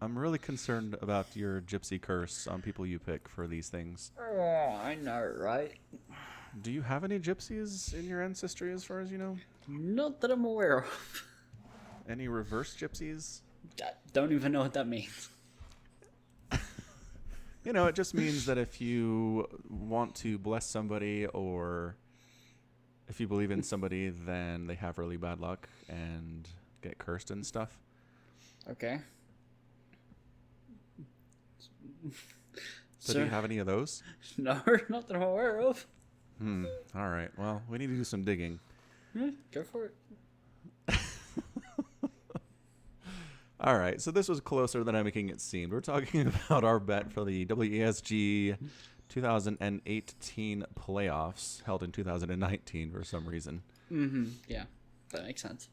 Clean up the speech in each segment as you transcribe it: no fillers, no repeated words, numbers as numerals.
I'm really concerned about your gypsy curse on people you pick for these things. Oh, I know, right? Do you have any gypsies in your ancestry as far as you know? Not that I'm aware of. Any reverse gypsies? I don't even know what that means. You know, it just means that if you want to bless somebody or if you believe in somebody, then they have really bad luck and get cursed and stuff. Okay. So do you have any of those? No, not that I'm aware of. All right. Well, we need to do some digging. Go for it. All right. So this was closer than I'm making it seem. We're talking about our bet for the WESG 2018 playoffs held in 2019 for some reason. Yeah, that makes sense.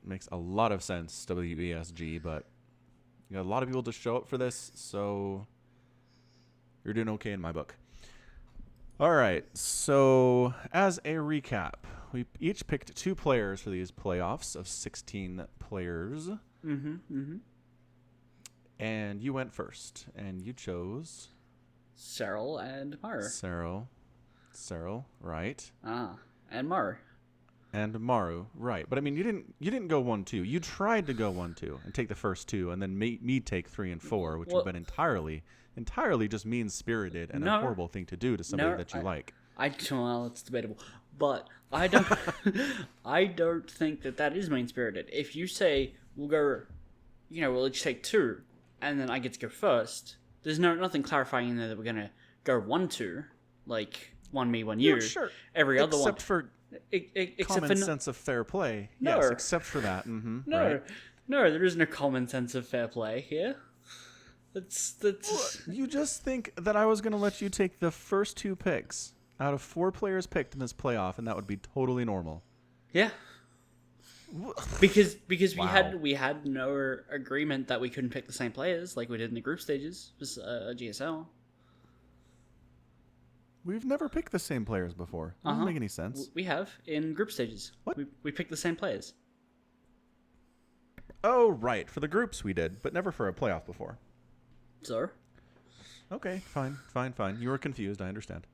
Makes a lot of sense, WESG, but you got a lot of people to show up for this, so you're doing okay in my book. All right, so as a recap, we each picked 2 players for these playoffs of 16 players. And you went first, and you chose Cyril and Mar. Cyril, right? And Mar. And Maru, right? But I mean, you didn't go 1-2. You tried to go 1-2 and take the first 2, and then me take 3 and 4, which would have been entirely just mean spirited and a horrible thing to do to somebody that you like. Well, it's debatable, but I don't. I don't think that is mean spirited. If you say we'll go, we'll each take 2, and then I get to go first. There's nothing clarifying in there that we're gonna go 1-2, like 1 me, 1 you. Yeah, sure. Every other one, except for except common sense of fair play. No. Yes, except for that. No, right. no, there is no common sense of fair play here. That's. You just think that I was going to let you take the first 2 picks out of 4 players picked in this playoff, and that would be totally normal. Yeah. Because Wow. we had no agreement that we couldn't pick the same players like we did in the group stages. Just GSL. We've never picked the same players before. Doesn't make any sense. We have in group stages. What? We picked the same players. Oh, right. For the groups we did, but never for a playoff before. So. Okay, fine. You were confused. I understand.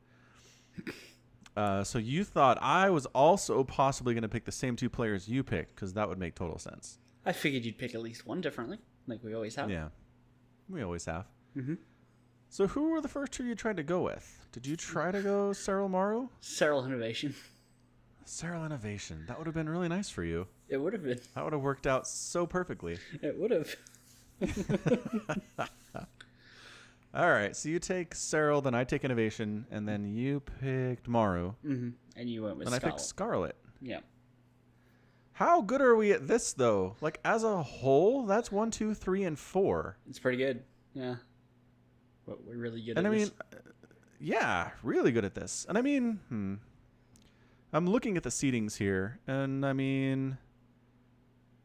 So you thought I was also possibly going to pick the same 2 players you picked, because that would make total sense. I figured you'd pick at least one differently, like we always have. Yeah, we always have. So who were the first 2 you tried to go with? Did you try to go Cyril Maru? Cyril Innovation. Cyril Innovation. That would have been really nice for you. It would have been. That would have worked out so perfectly. It would have. All right, so you take Cyril, then I take Innovation, and then you picked Maru. And you went with Then Scarlet. I picked Scarlet. Yeah. How good are we at this, though? Like, as a whole, that's 1, 2, 3, and 4. It's pretty good. Yeah. But we're really good And at I this. mean, yeah, really good at this. And I mean, I'm looking at the seedings here, and I mean,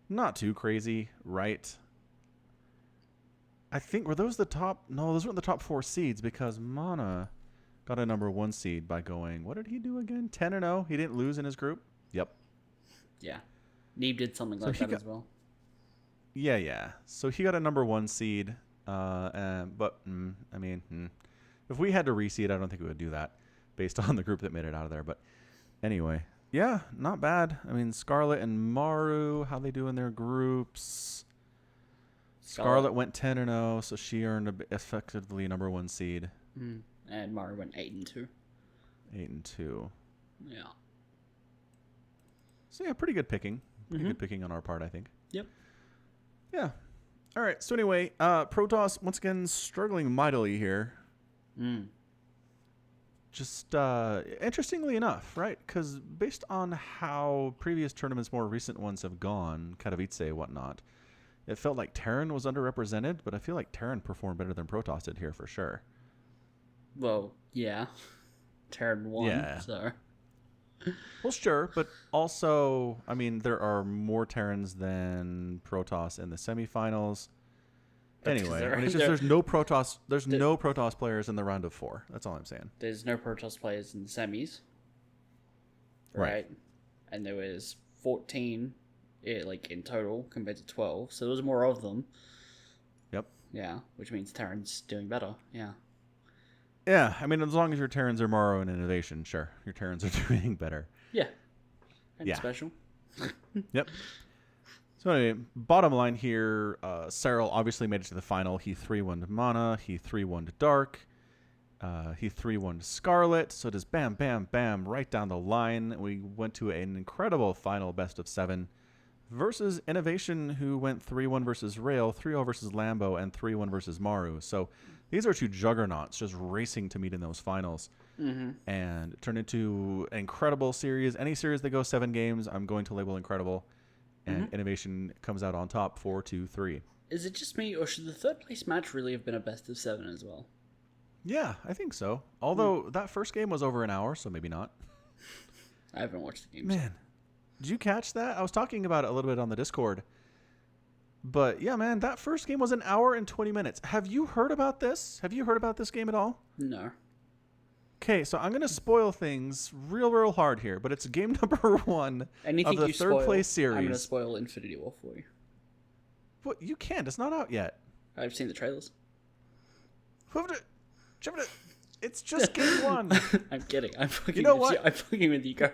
not too crazy, right? I think, were those the top? No, those weren't the top 4 seeds because Mana got a number 1 seed by going, what did he do again? 10-0. He didn't lose in his group. Yep. Yeah. Neeb did something like that as well. Yeah. So he got a number 1 seed. But I mean, if we had to reseed, I don't think we would do that based on the group that made it out of there. But anyway, yeah, not bad. I mean, Scarlet and Maru, how they do in their groups. Scarlet went 10-0, so she earned effectively number 1 seed. And Maru went 8-2. 8-2. Yeah. So yeah, pretty good picking. Pretty good picking on our part, I think. Yep. Yeah. All right. So anyway, Protoss once again struggling mightily here. Just interestingly enough, right? Because based on how previous tournaments, more recent ones have gone, Katowice, whatnot, it felt like Terran was underrepresented, but I feel like Terran performed better than Protoss did here for sure. Well, yeah. Terran won, Yeah. so. Well, sure, but also, I mean, there are more Terrans than Protoss in the semifinals. Anyway, I mean, it's just there's no Protoss. There's no Protoss players in the round of 4. That's all I'm saying. There's no Protoss players in the semis. Right. And there was 14 in total compared to 12, so there was more of them. Yep. Yeah, which means Terran's doing better. Yeah. Yeah, I mean, as long as your Terrans are Morrow and Innovation, sure. Your Terrans are doing better. Yeah. And Yeah. special. Yep. So anyway, bottom line here, Cyril obviously made it to the final. He 3-1'd Mana. He 3-1'd Dark. He 3-1'd Scarlet. So just bam, bam, bam, right down the line. We went to an incredible final best of 7 versus Innovation, who went 3-1 versus Rail, 3-0 versus Lambo, and 3-1 versus Maru. So these are two juggernauts just racing to meet in those finals. Mm-hmm. And it turned into an incredible series. Any series that goes 7 games, I'm going to label incredible. And Innovation comes out on top 4-2-3. Is it just me, or should the third place match really have been a best of 7 as well? Yeah, I think so. Although that first game was over an hour, so maybe not. I haven't watched the games. Man, did you catch that? I was talking about it a little bit on the Discord. But yeah, man, that first game was an hour and 20 minutes. Have you heard about this? Have you heard about this game at all? No. Okay, so I'm going to spoil things real hard here, but it's game number 1 Anything of the you third spoil, place series. I'm going to spoil Infinity War for you. What? You can't. It's not out yet. I've seen the trailers. It's just game 1. I'm kidding. I'm fucking You know with what? you. I'm fucking with you, Go.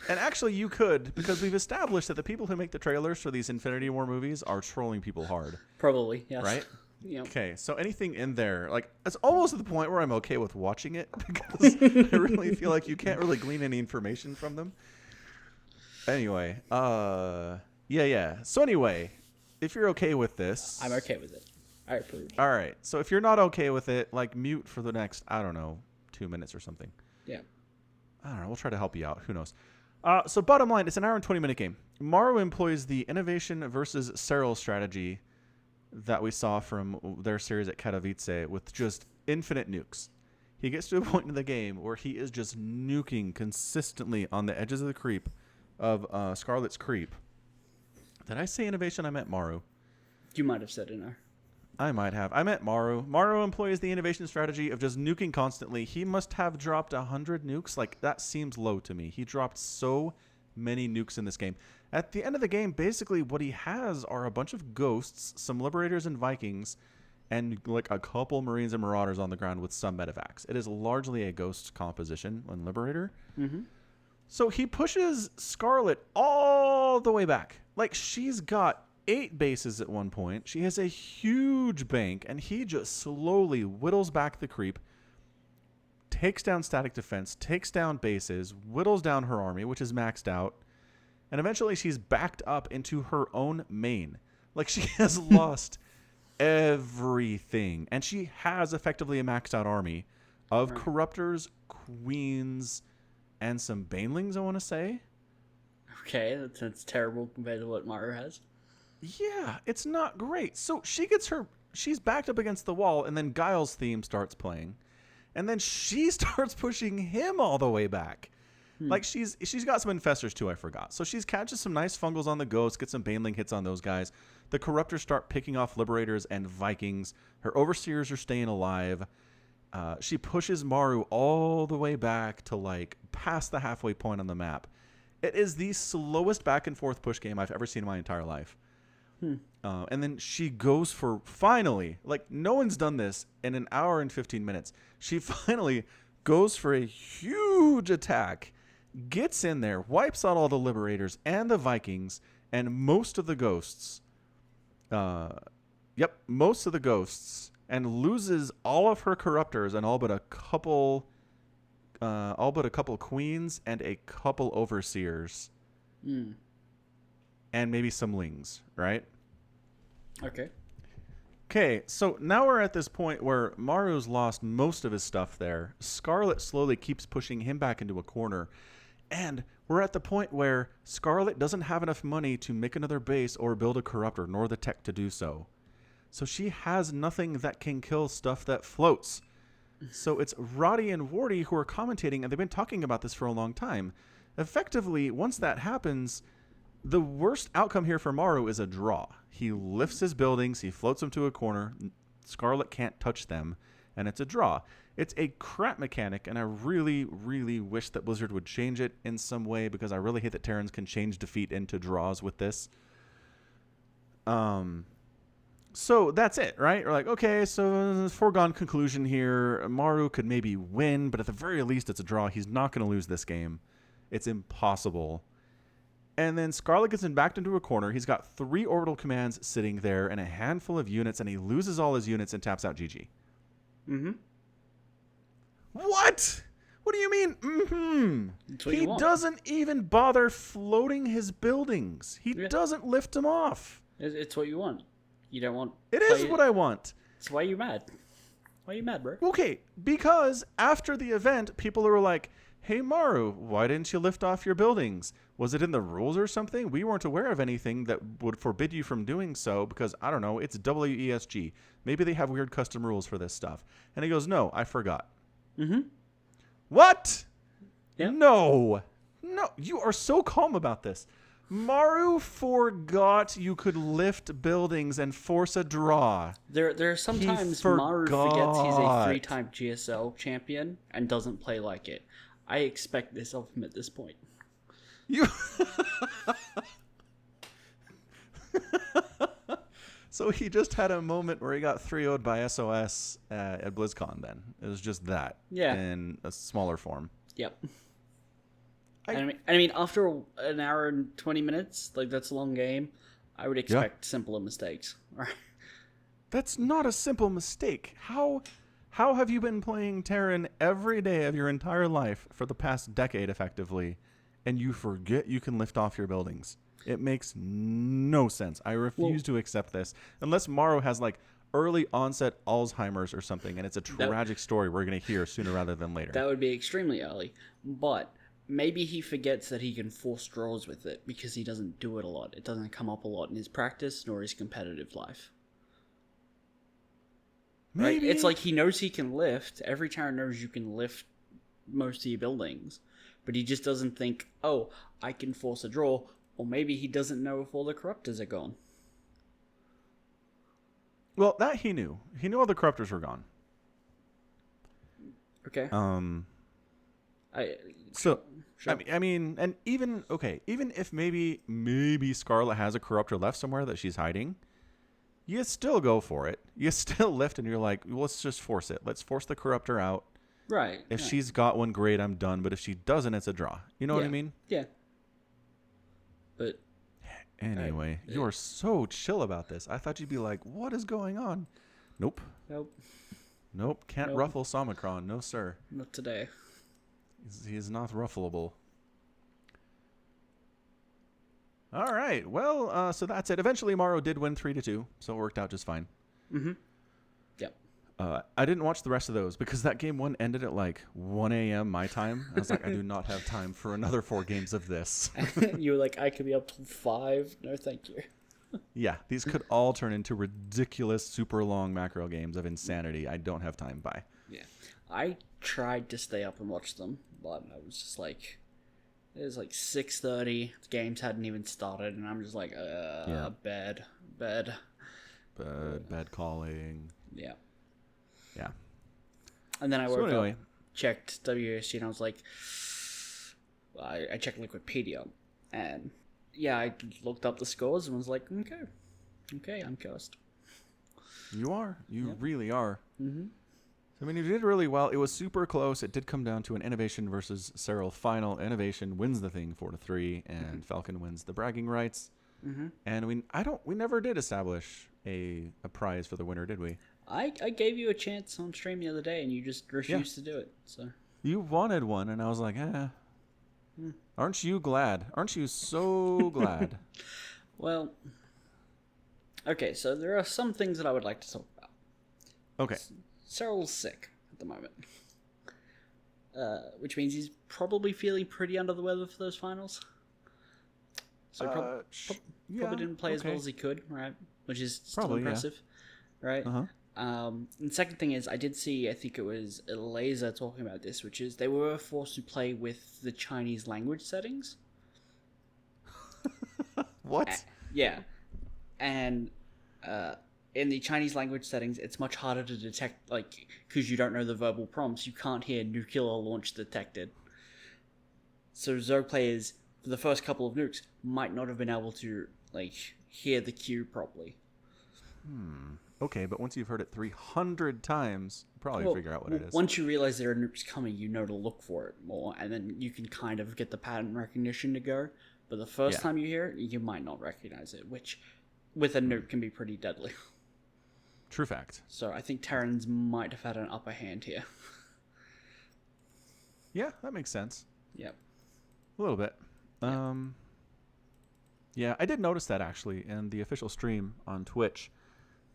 And actually, you could, because we've established that the people who make the trailers for these Infinity War movies are trolling people hard. Probably, yes. Right? Yep. Okay, so anything in there, like, it's almost at the point where I'm okay with watching it, because I really feel like you can't really glean any information from them. Anyway, yeah. So anyway, if you're okay with this... I'm okay with it. I approve. All right, so if you're not okay with it, like, mute for the next, I don't know, 2 minutes or something. Yeah. I don't know, we'll try to help you out. Who knows? So bottom line, it's an hour and 20-minute game. Maru employs the Innovation versus Cyril strategy that we saw from their series at Katowice with just infinite nukes. He gets to a point in the game where he is just nuking consistently on the edges of the creep of Scarlet's creep. Did I say Innovation? I meant Maru. You might have said it now. I might have. I meant Maru. Maru employs the Innovation strategy of just nuking constantly. He must have dropped 100 nukes. Like, that seems low to me. He dropped so many nukes in this game. At the end of the game, basically what he has are a bunch of ghosts, some Liberators and Vikings, and like a couple Marines and Marauders on the ground with some medevacs. It is largely a ghost composition on Liberator. Mm-hmm. So he pushes Scarlet all the way back. Like, she's got 8 bases at one point. She has a huge bank, and he just slowly whittles back the creep, takes down static defense, takes down bases, whittles down her army, which is maxed out, and eventually she's backed up into her own main. Like, she has lost everything, and she has effectively a maxed out army of Corruptors, Queens, and some Banelings, I want to say. Okay, that's terrible compared to what Maru has. Yeah, it's not great. So she's backed up against the wall, and then Guile's theme starts playing. And then she starts pushing him all the way back. Like, she's got some infestors too, I forgot. So she's catches some nice fungals on the ghosts, gets some Baneling hits on those guys. The Corruptors start picking off Liberators and Vikings. Her Overseers are staying alive. She pushes Maru all the way back to, like, past the halfway point on the map. It is the slowest back and forth push game I've ever seen in my entire life. And then she goes for, finally, like, no one's done this in an hour and 15 minutes. She finally goes for a huge attack, gets in there, wipes out all the Liberators and the Vikings and most of the ghosts. Most of the ghosts, and loses all of her Corruptors and all but a couple Queens and a couple Overseers. And maybe some Lings, right? Okay, so now we're at this point where Maru's lost most of his stuff there. Scarlet slowly keeps pushing him back into a corner. And we're at the point where Scarlet doesn't have enough money to make another base or build a Corruptor, nor the tech to do so. So she has nothing that can kill stuff that floats. So it's Roddy and Wardy who are commentating, and they've been talking about this for a long time. Effectively, once that happens, the worst outcome here for Maru is a draw. He lifts his buildings, he floats them to a corner, Scarlet can't touch them, and it's a draw. It's a crap mechanic, and I really, really wish that Blizzard would change it in some way, because I really hate that Terrans can change defeat into draws with this. So that's it, right? We're like, okay, so foregone conclusion here. Maru could maybe win, but at the very least, it's a draw. He's not going to lose this game. It's impossible. And then Scarlet gets him backed into a corner. He's got 3 orbital commands sitting there and a handful of units, and he loses all his units and taps out GG. Mm-hmm. What? What do you mean? Mm-hmm. He doesn't even bother floating his buildings. He doesn't lift them off. It's what you want. You don't want... It is what I want. That's why you're mad. Why are you mad, bro? Okay, because after the event, people were like, hey, Maru, why didn't you lift off your buildings? Was it in the rules or something? We weren't aware of anything that would forbid you from doing so because, I don't know, it's WESG. Maybe they have weird custom rules for this stuff. And he goes, no, I forgot. Mm-hmm. What? Yep. No, you are so calm about this. Maru forgot you could lift buildings and force a draw. There are sometimes Maru forgets he's a 3-time GSL champion and doesn't play like it. I expect this of him at this point. You. So he just had a moment where he got 3-0'd by SOS at BlizzCon then. It was just that. Yeah. In a smaller form. Yep. I mean, after an hour and 20 minutes, like, that's a long game, I would expect simpler mistakes. That's not a simple mistake. How have you been playing Terran every day of your entire life for the past decade, effectively, and you forget you can lift off your buildings? It makes no sense. I refuse to accept this. Unless Maru has, like, early onset Alzheimer's or something, and it's a tragic story we're going to hear sooner rather than later. That would be extremely early. But maybe he forgets that he can force draws with it because he doesn't do it a lot. It doesn't come up a lot in his practice nor his competitive life. Maybe. Right? It's like he knows he can lift. Every Terran knows you can lift most of your buildings. But he just doesn't think, oh, I can force a draw. Or maybe he doesn't know if all the corruptors are gone. Well, that he knew. He knew all the corruptors were gone. Okay. So, sure. I mean, and even if maybe Scarlet has a corruptor left somewhere that she's hiding, you still go for it. You still lift, and you're like, well, let's just force it. Let's force the corruptor out. Right. If she's got one, great, I'm done. But if she doesn't, it's a draw. You know what I mean? Yeah. But anyway, you are so chill about this. I thought you'd be like, what is going on? Nope. Can't ruffle Somicron. No, sir. Not today. He is not ruffleable. All right. Well, so that's it. Eventually, Maru did win 3-2, so it worked out just fine. Mm-hmm. Yep. I didn't watch the rest of those because that game 1 ended at like 1 a.m. my time. I was like, I do not have time for another 4 games of this. You were like, I could be up till 5. No, thank you. Yeah, these could all turn into ridiculous, super long macro games of insanity. I don't have time by. Yeah. I tried to stay up and watch them, but I was just like, it was like 6:30. The games hadn't even started, and I'm just like, bed. Bad calling. Yeah. Yeah. And then I woke up, checked WSG, and I was like, I checked Wikipedia, and I looked up the scores and was like, okay, I'm cursed. You are. You really are. Mm-hmm. I mean, you did really well. It was super close. It did come down to an Innovation versus Cyril final. Innovation wins the thing 4-3, and Falcon wins the bragging rights. Mm-hmm. And we never did establish a prize for the winner, did we? I gave you a chance on stream the other day, and you just refused to do it. So you wanted one, and I was like, Aren't you glad? Aren't you so glad? Well, okay, so there are some things that I would like to talk about. Okay. Cyril's sick at the moment, which means he's probably feeling pretty under the weather for those finals. So probably didn't play as well as he could, right? Which is still impressive, right? Uh-huh. And the second thing is, I did see, I think it was Laser talking about this, which is they were forced to play with the Chinese language settings. What? Yeah. And in the Chinese language settings, it's much harder to detect, like, because you don't know the verbal prompts, you can't hear nuclear launch detected. So Zerg players, for the first couple of nukes, might not have been able to, like, hear the cue properly. Okay, but once you've heard it 300 times, you probably Well, figure out what it is. once you realize there are nukes coming, you know to look for it more, and then you can kind of get the pattern recognition to go. But the first Yeah. time you hear it, you might not recognize it, which with a nuke can be pretty deadly. True fact. So I think Terrans might have had an upper hand here. Yeah, that makes sense. Yep. A little bit. Yeah, I did notice that actually in the official stream on Twitch.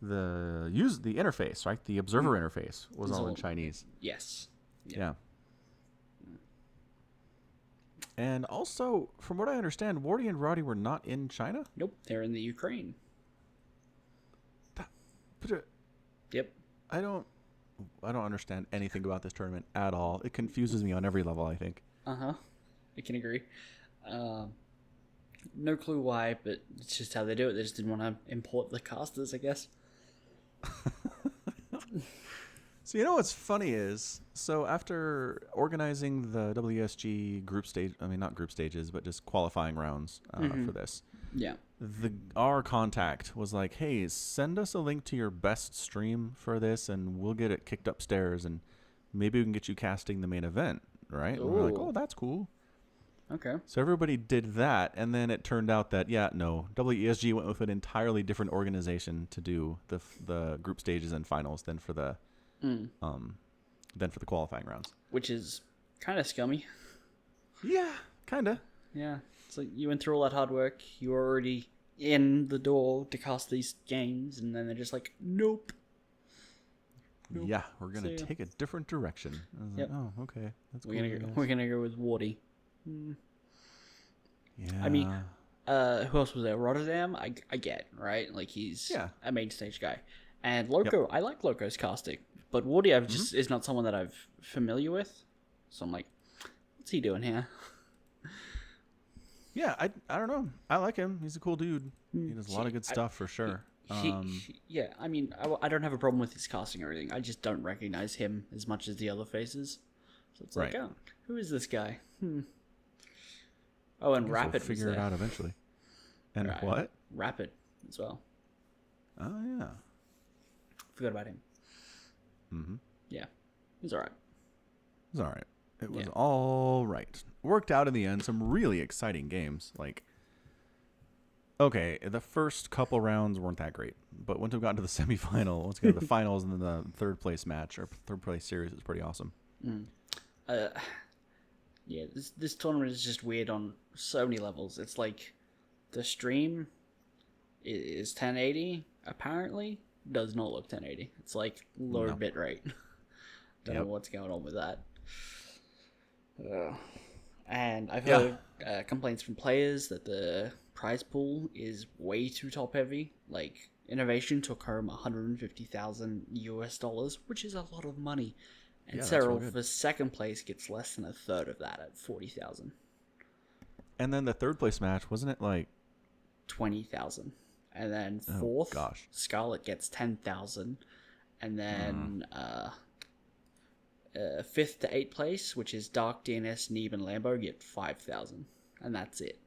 The interface, right? The observer interface was all in Chinese. Yes. Yeah. And also, from what I understand, Wardy and Roddy were not in China. Nope, they're in the Ukraine. But Yep. I don't understand anything about this tournament at all. It confuses me on every level, I think. I can agree. No clue why, but it's just how they do it. They just didn't want to import the casters, I guess. So you know what's funny is, so after organizing the WSG group stage, I mean not group stages, but just qualifying rounds for this, Yeah. our contact was like, hey, send us a link to your best stream for this and we'll get it kicked upstairs and maybe we can get you casting the main event, right? And we're like, oh, that's cool. Okay. So everybody did that, and then it turned out that, WESG went with an entirely different organization to do the group stages and finals than for the qualifying rounds. Which is kind of scummy. Yeah, kind of. Yeah. It's like you went through all that hard work. You were already in the door to cast these games, and then they're just like, nope. Yeah, we're going to So, take a different direction. I was Yep. like, oh, okay. That's We're cool. gonna go with Wardy. Yeah. I mean, who else was there? Rotterdam, I get, right? Like, he's a main stage guy. And Loco, I like Loco's casting. But Wardy is not someone that I've familiar with. So I'm like, what's he doing here? Yeah, I don't know. I like him. He's a cool dude. He does a lot of good stuff for sure. Yeah, I mean, I don't have a problem with his casting or anything. I just don't recognize him as much as the other faces. So it's like, Right. oh, who is this guy? Oh, and Rapid We'll figure was it there. out eventually. And Right. what? Rapid as well. Oh, yeah. Forgot about him. Mm-hmm. Yeah, he's all right. It was all right. It was all right. Worked out in the end. Some really exciting games. Like, okay, the first couple rounds weren't that great, but once we got into the semifinal, once we got to the finals, and then the third place match or third place series was pretty awesome. Yeah, this tournament is just weird on so many levels. It's like the stream is 1080, apparently. Does not look 1080. It's like lower bit rate. Don't know what's going on with that. And I've heard complaints from players that the prize pool is way too top heavy. Like, Innovation took home $150,000 which is a lot of money. And Cyril for second place gets less than a third of that at 40,000. And then the third place match, wasn't it like 20,000. And then fourth, Scarlet gets 10,000. And then fifth to eighth place, which is Dark, DNS, Neeb, and Lambo, get 5,000. And that's it.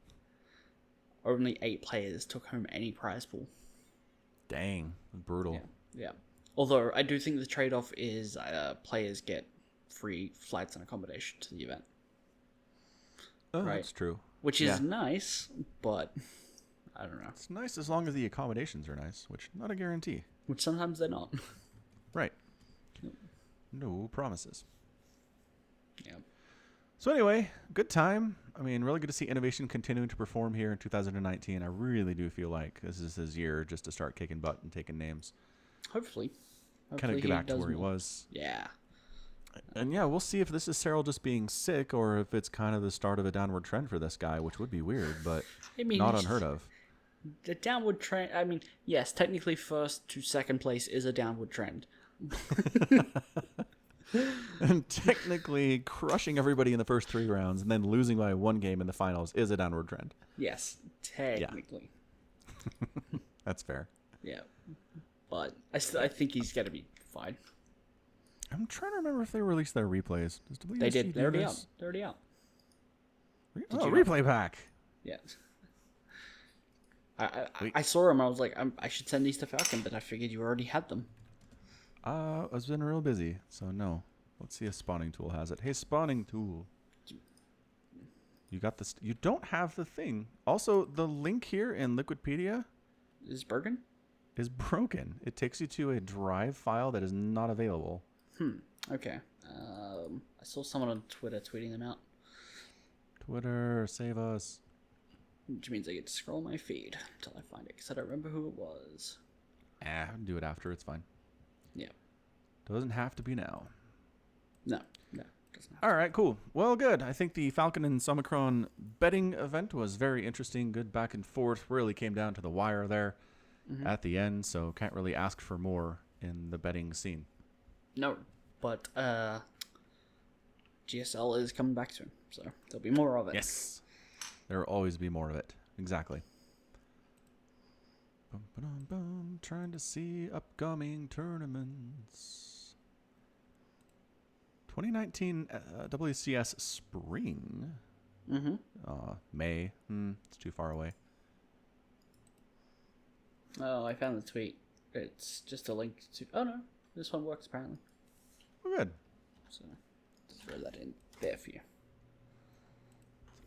Only 8 players took home any prize pool. dang, brutal? Yeah. Although I do think the trade-off is players get free flights and accommodation to the event. Oh, Right. that's true. Which is nice, but I don't know. It's nice as long as the accommodations are nice, which not a guarantee. Which sometimes they're not. Right. No promises. Yeah. So anyway, good time. I mean, really good to see Innovation continuing to perform here in 2019. I really do feel like this is his year just to start kicking butt and taking names. Hopefully. Kind of get back to where he was. Yeah. And yeah, we'll see if this is Cyril just being sick or if it's kind of the start of a downward trend for this guy, which would be weird, but I mean, not unheard of. The downward trend, I mean, yes, technically first to second place is a downward trend. And technically crushing everybody in the first 3 rounds and then losing by 1 game in the finals is a downward trend. Yes, technically. That's fair. Yeah. But I think he's going to be fine. I'm trying to remember if they released their replays. Does WSG They did. do They're this? already out. Oh, you replay pack. Yeah. I saw them. I was like, I should send these to Falcon, but I figured you already had them. I've been real busy, so no. Let's see if spawning tool has it. Hey, spawning tool. You got this. You don't have the thing. Also, the link here in Liquipedia Is it broken? is broken. It takes you to a drive file that is not available. Okay. I saw someone on Twitter tweeting them out. Twitter, save us. Which means I get to scroll my feed until I find it, because I don't remember who it was. Do it after. It's fine. Yeah. Doesn't have to be now. No, doesn't have All right, cool. Well, good. I think the Falcon and Summicron betting event was very interesting. Good back and forth. Really came down to the wire there at the end, so can't really ask for more in the betting scene. No, but GSL is coming back soon, so there'll be more of it. Yes. There will always be more of it. Exactly. Bum, ba-dum, bum. Trying to see upcoming tournaments. 2019 WCS Spring. May. It's too far away. Oh, I found the tweet. It's just a link to... Oh, no. This one works, apparently. Oh, good. So, just throw that in there for you.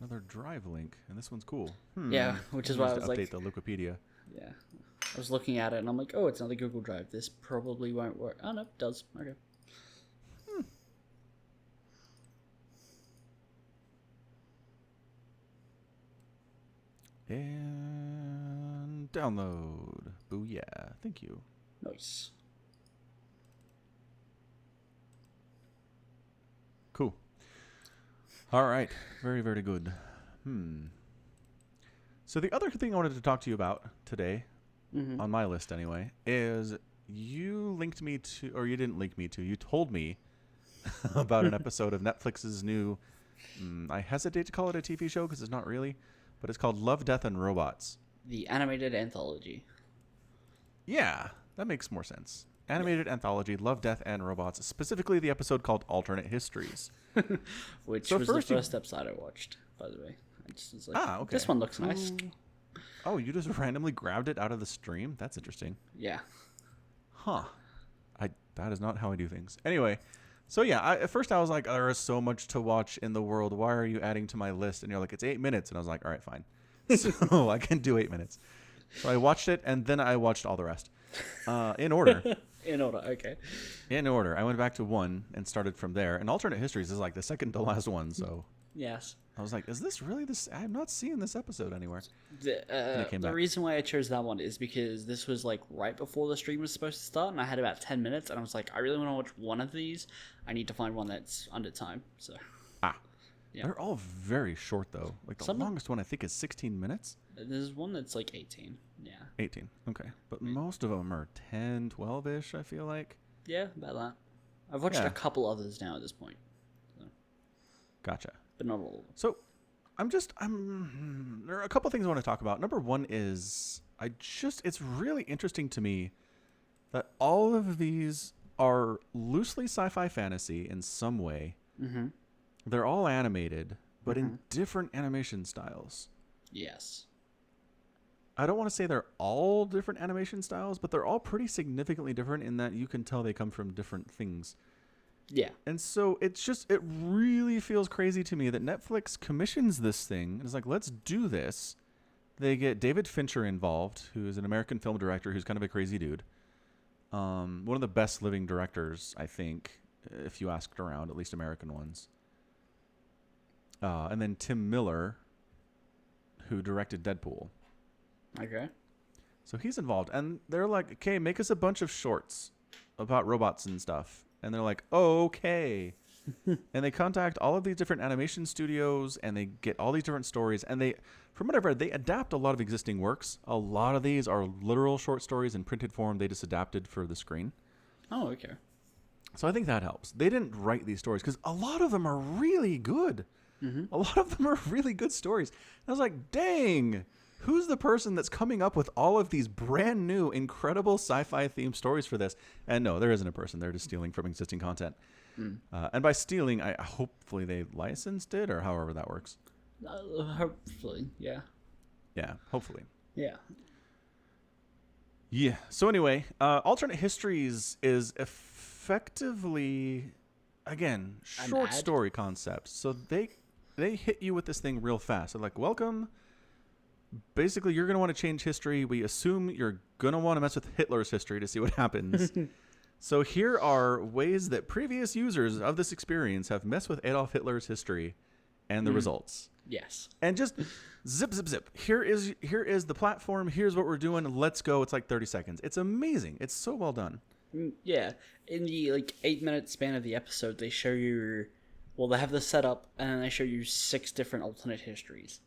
Another drive link, and this one's cool. Yeah, which is why I was like... update the Wikipedia. Yeah. I was looking at it, and I'm like, oh, it's another Google Drive. This probably won't work. Oh, no, it does. Okay. And download. Booyah. Thank you. Nice. Cool. All right. Very, very good. So the other thing I wanted to talk to you about today, on my list anyway, is you linked me to, or you didn't link me to, you told me about an episode of Netflix's new, I hesitate to call it a TV show because it's not really, but it's called Love, Death, and Robots. The animated anthology. Yeah, that makes more sense. Animated anthology, Love, Death, and Robots, specifically the episode called Alternate Histories. Which So was the first you- first episode I watched, by the way. I just was like, Okay. this one looks nice. Oh, you just randomly grabbed it out of the stream? That's interesting. Yeah. Huh. That is not how I do things. Anyway, so yeah, at first I was like, there is so much to watch in the world. Why are you adding to my list? And you're like, it's 8 minutes. And I was like, all right, fine. So I can do 8 minutes. So I watched it, and then I watched all the rest. In order. In order, okay. In order. I went back to 1 and started from there. And Alternate Histories is like the second to last one, so... Yes. I was like, is this really this? I'm not seeing this episode anywhere. The back. reason why I chose that one is because this was like right before the stream was supposed to start, and I had about 10 minutes, and I was like, I really want to watch one of these. I need to find one that's under time. So yeah. They're all very short, though. Like the longest one, I think, is 16 minutes. There's one that's like 18. Yeah. 18. Okay. But most of them are 10, 12-ish, I feel like. Yeah, about that. I've watched a couple others now at this point. So. Gotcha. But not all of them. So, there are a couple things I want to talk about. Number one is, it's really interesting to me that all of these are loosely sci-fi fantasy in some way. Mm-hmm. They're all animated, but in different animation styles. Yes. I don't want to say they're all different animation styles, but they're all pretty significantly different in that you can tell they come from different things. Yeah. And so it really feels crazy to me that Netflix commissions this thing and is like, let's do this. They get David Fincher involved, who is an American film director who's kind of a crazy dude. One of the best living directors, I think, if you asked around, at least American ones. And then Tim Miller, who directed Deadpool. Okay. So he's involved. And they're like, okay, make us a bunch of shorts about robots and stuff. And they're like, oh, okay. And they contact all of these different animation studios, and they get all these different stories. And they, from what I've read, they adapt a lot of existing works. A lot of these are literal short stories in printed form. They just adapted for the screen. Oh, okay. So I think that helps. They didn't write these stories because a lot of them are really good. A lot of them are really good stories. And I was like, dang, who's the person that's coming up with all of these brand new, incredible sci-fi themed stories for this? And no, there isn't a person. They're just stealing from existing content. And by stealing, hopefully they licensed it or however that works. Hopefully, yeah. Yeah, hopefully. Yeah. Yeah. So anyway, alternate histories is effectively, again, An short ad? story concept. So they hit you with this thing real fast. They're like, welcome. Basically, you're going to want to change history. We assume you're going to want to mess with Hitler's history to see what happens. So here are ways that previous users of this experience have messed with Adolf Hitler's history and the results. Yes. And just zip, zip, zip. Here is the platform. Here's what we're doing. Let's go. It's like 30 seconds. It's amazing. It's so well done. Yeah. In the 8-minute span of the episode, they show you, well, they have the setup, and then they show you 6 different alternate histories,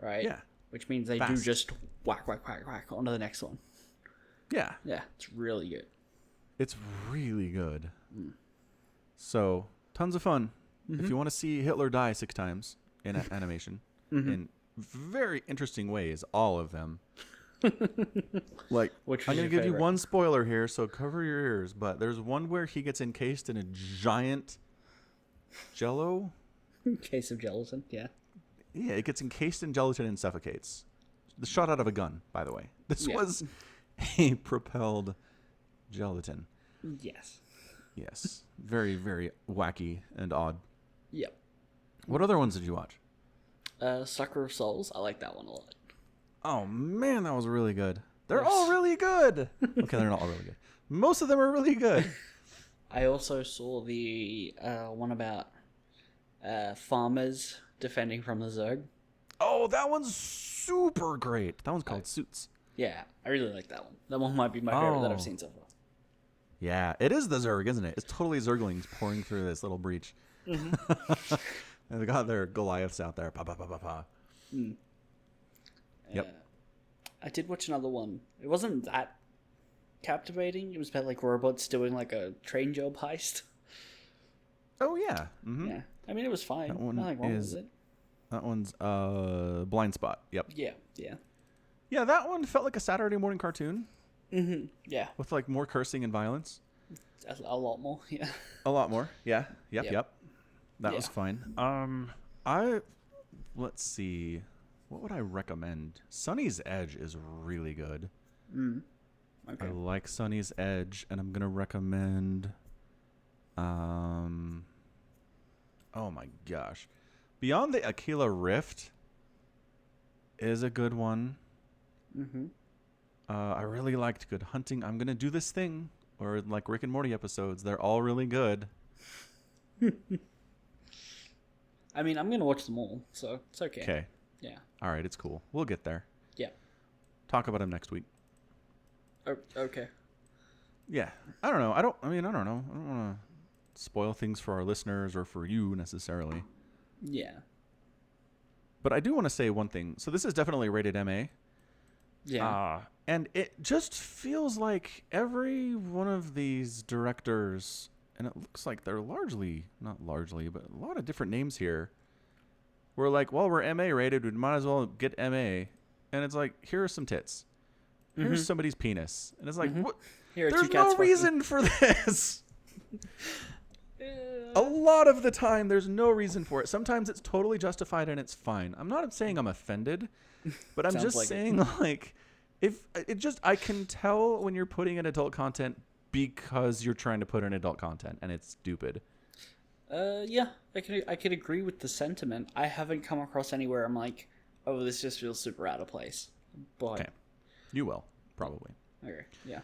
right? Yeah. Which means they do Fast. just whack, whack, whack, whack onto the next one. Yeah. Yeah, it's really good. It's really good. So, tons of fun. If you want to see Hitler die 6 times in animation, in very interesting ways, all of them. Like, Which I'm was going to your give you favorite? one spoiler here, so cover your ears. But there's one where he gets encased in a giant jello. Case of gelatin, yeah. Yeah, it gets encased in gelatin and suffocates. The shot out of a gun, by the way. This Yeah. was a propelled gelatin. Yes. Yes. Very, very wacky and odd. Yep. What other ones did you watch? Sucker of Souls, I like that one a lot. Oh, man, that was really good. They're Yes. all really good. Okay, they're not all really good. Most of them are really good. I also saw the one about farmers defending from the Zerg. Oh, that one's super great. That one's called Suits. Yeah, I really like that one. That one might be my favorite that Oh. I've seen so far. Yeah, it is the Zerg, isn't it? It's totally Zerglings pouring through this little breach. And they got their Goliaths out there. Pa, pa, pa, pa, pa. Yep. I did watch another one. It wasn't that captivating. It was about robots doing a train job heist. Oh, yeah. Mm-hmm. Yeah, I mean it was fine. That one Nothing wrong is- with it. That one's Blind Spot. Yep. Yeah, yeah, Yeah, that one felt like a Saturday morning cartoon yeah. with more cursing and violence. A lot more. Yeah. A lot more. Yeah. Yep. Yep. Yep. That was Yeah. fine. Let's see. What would I recommend? Sunny's Edge is really good. Okay. I like Sunny's Edge, and I'm gonna recommend. Oh my gosh, Beyond the Aquila Rift is a good one. I really liked Good Hunting. I'm gonna do this thing, or like Rick and Morty episodes. They're all really good. I mean, I'm gonna watch them all, so it's okay. Okay. Yeah. All right, it's cool. We'll get there. Yeah. Talk about him next week. Oh, okay. Yeah. I don't know. I don't know. I don't want to spoil things for our listeners or for you necessarily. Yeah. But I do want to say one thing. So this is definitely rated MA. Yeah. And it just feels like every one of these directors, and it looks like they're not largely, but a lot of different names here. We're like, well, we're MA rated. We might as well get MA. And it's like, here are some tits. Here's somebody's penis. And it's like, what? Here are There's two cats no fucking. reason for this. A lot of the time, there's no reason for it. Sometimes it's totally justified and it's fine. I'm not saying I'm offended, but I'm Sounds just like it. saying, if it just, I can tell when you're putting in adult content because you're trying to put in adult content and it's stupid. Yeah, I could agree with the sentiment. I haven't come across anywhere I'm like, oh, this just feels super out of place. But Okay. You will, probably. okay, yeah.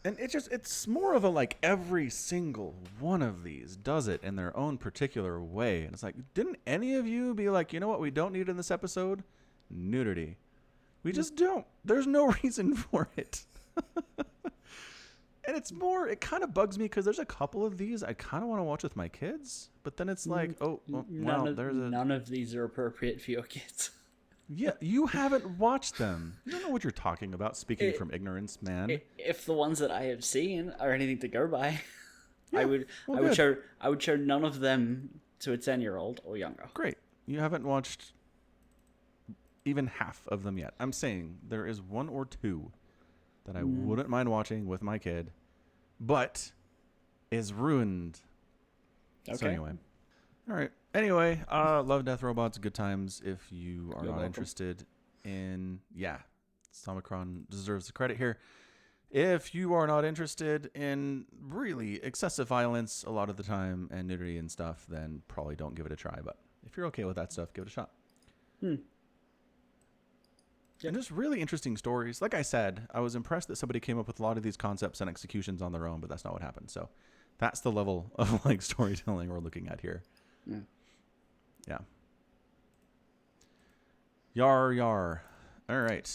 And it's more of a every single one of these does it in their own particular way. And it's like, didn't any of you be like, you know what we don't need in this episode? Nudity. We just don't. There's no reason for it. And it kind of bugs me because there's a couple of these I kind of want to watch with my kids. But then it's like, oh, well, None of these are appropriate for your kids. Yeah, you haven't watched them. You don't know what you're talking about, speaking from ignorance, man. If the ones that I have seen are anything to go by, Yeah, I would good. I would show none of them to a 10-year-old or younger. Great. You haven't watched even half of them yet. I'm saying there is one or two that I wouldn't mind watching with my kid, but is ruined. Okay. So anyway. All right. Anyway, Love, Death, Robots, Good Times. If you are You're not welcome. interested in, Omicron deserves the credit here. If you are not interested in really excessive violence a lot of the time and nudity and stuff, then probably don't give it a try. But if you're okay with that stuff, give it a shot. Yep. And just really interesting stories. Like I said, I was impressed that somebody came up with a lot of these concepts and executions on their own, but that's not what happened. So that's the level of like storytelling we're looking at here. Yeah. Yar yar. All right.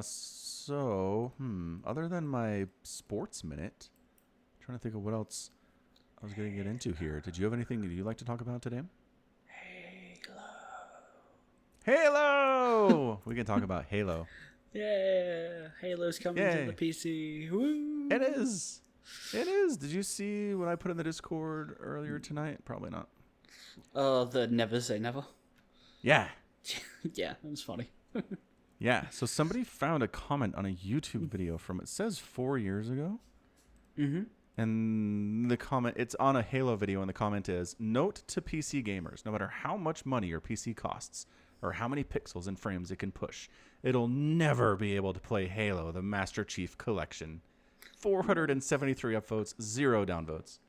So, other than my sports minute, I'm trying to think of what else I was going to get into here. Did you have anything that you'd like to talk about today? Halo! We can talk about Halo. Yeah, Halo's coming to the PC. Woo! It is. It is. Did you see what I put in the Discord earlier tonight? Probably not. The never say never. Yeah. Yeah, that was funny. Yeah. So somebody found a comment on a YouTube video from, it says 4 years ago. Mm-hmm. And the comment, it's on a Halo video, and the comment is, note to PC gamers, no matter how much money your PC costs, or how many pixels and frames it can push, it'll never be able to play Halo, the Master Chief Collection. 473 upvotes, 0 downvotes.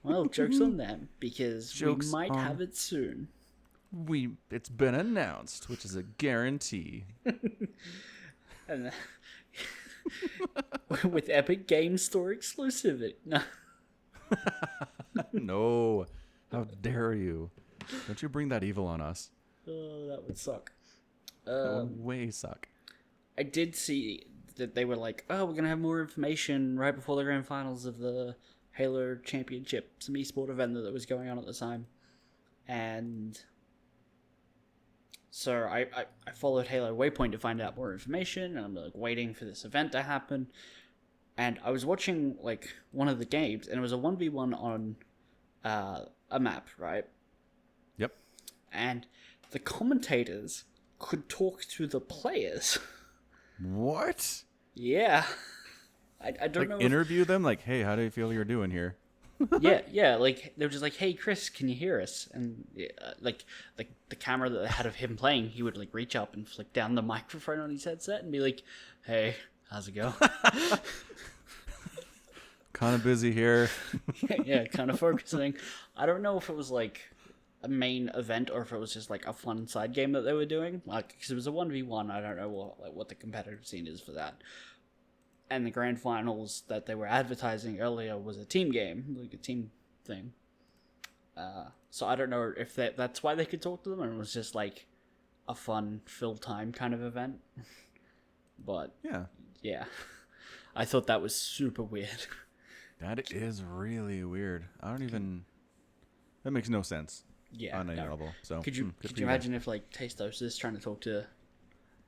Well, joke's on them, because Joke's we might on- have it soon. It's been announced, which is a guarantee. And with Epic Games Store exclusivity. No. No. How dare you? Don't you bring that evil on us. Oh, that would suck. That would way suck. I did see that they were like, oh, we're going to have more information right before the grand finals of the Halo Championship, some esport event that was going on at the time. And so I followed Halo Waypoint to find out more information, and I'm like waiting for this event to happen. And I was watching like one of the games, and it was a 1v1 on a map, right? Yep. And the commentators could talk to the players. What? Yeah. I don't know. Interview them? Like, hey, how do you feel you're doing here? Yeah. Like they were just like, "Hey, Chris, can you hear us?" And like the camera that they had of him playing, he would like reach up and flick down the microphone on his headset and be like, "Hey, how's it going?" Kind of busy here. Yeah, kind of focusing. I don't know if it was like a main event or if it was just like a fun side game that they were doing. Like, because it was a 1v1. I don't know what the competitive scene is for that. And the grand finals that they were advertising earlier was a team game, like a team thing. So I don't know if that's why they could talk to them, and it was just like a fun fill time kind of event. But yeah, I thought that was super weird. That is really weird. That makes no sense. Yeah, on any level. So could you imagine if like Tastos is trying to talk to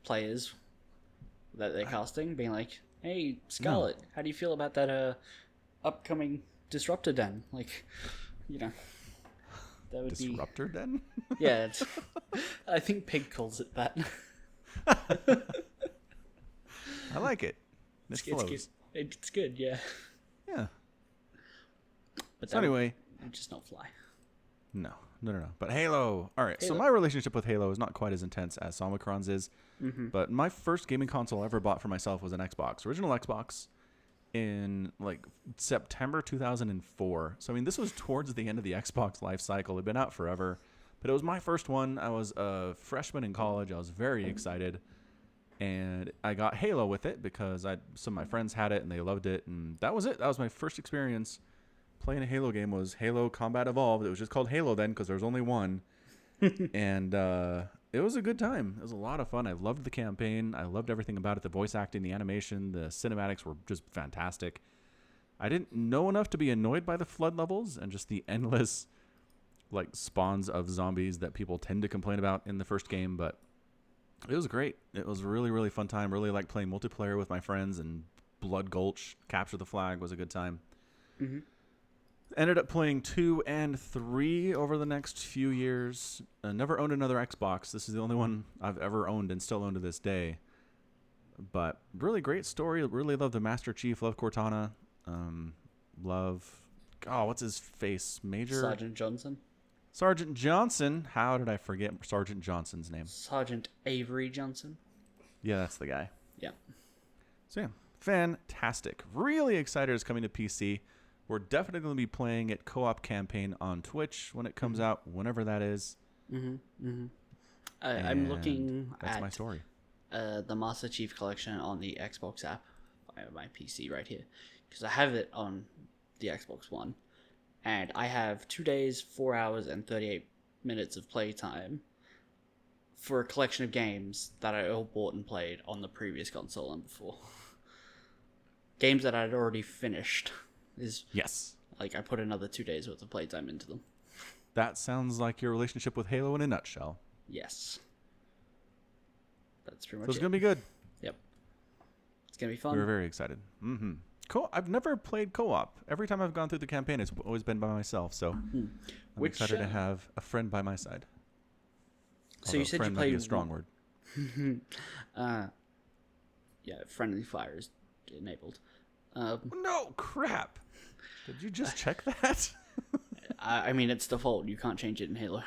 players that they're casting, being like, "Hey, Scarlet, how do you feel about that upcoming Disruptor Den?" Like, that would Disruptor Den? Yeah, I think Pig calls it that. I like it. It's good. It's good, yeah. Yeah. But so anyway, would just not fly. No. But Halo. All right. So my relationship with Halo is not quite as intense as Omicron's is. Mm-hmm. But my first gaming console I ever bought for myself was an Xbox, original Xbox, in like September 2004. So I mean, this was towards the end of the Xbox life cycle. It'd been out forever, but it was my first one. I was a freshman in college. I was very excited, and I got Halo with it because some of my friends had it and they loved it, and that was it. That was my first experience playing a Halo game. Was Halo Combat Evolved. It was just called Halo then because there was only one. And it was a good time. It was a lot of fun. I loved the campaign. I loved everything about it. The voice acting, the animation, the cinematics were just fantastic. I didn't know enough to be annoyed by the flood levels and just the endless like spawns of zombies that people tend to complain about in the first game, but it was great. It was a really, really fun time. Really liked playing multiplayer with my friends, and Blood Gulch, Capture the Flag was a good time. Mm-hmm. Ended up playing 2 and 3 over the next few years. Never owned another Xbox. This is the only one I've ever owned and still own to this day. But really great story. Really love the Master Chief. Love Cortana. What's his face? Sergeant Johnson. Sergeant Johnson. How did I forget Sergeant Johnson's name? Sergeant Avery Johnson. Yeah, that's the guy. Yeah. So yeah, fantastic. Really excited it's coming to PC. We're definitely going to be playing it co-op campaign on Twitch when it comes out, whenever that is. I'm looking That's at my story. the Master Chief Collection on the Xbox app. I have my PC right here because I have it on the Xbox One, and I have 2 days, 4 hours, and 38 minutes of playtime for a collection of games that I all bought and played on the previous console and before. Games that I'd already finished. Yes. Like, I put another 2 days worth of playtime into them. That sounds like your relationship with Halo in a nutshell. Yes. That's pretty much So it's it. going to be good. Yep. It's going to be fun. We're very excited. Mm-hmm. Cool. I've never played co-op. Every time I've gone through the campaign, it's always been by myself. So I'm excited to have a friend by my side. So you said friend you might be played... a strong word. Yeah, friendly fire is enabled. No, crap. Did you just check that? I mean, it's default. You can't change it in Halo.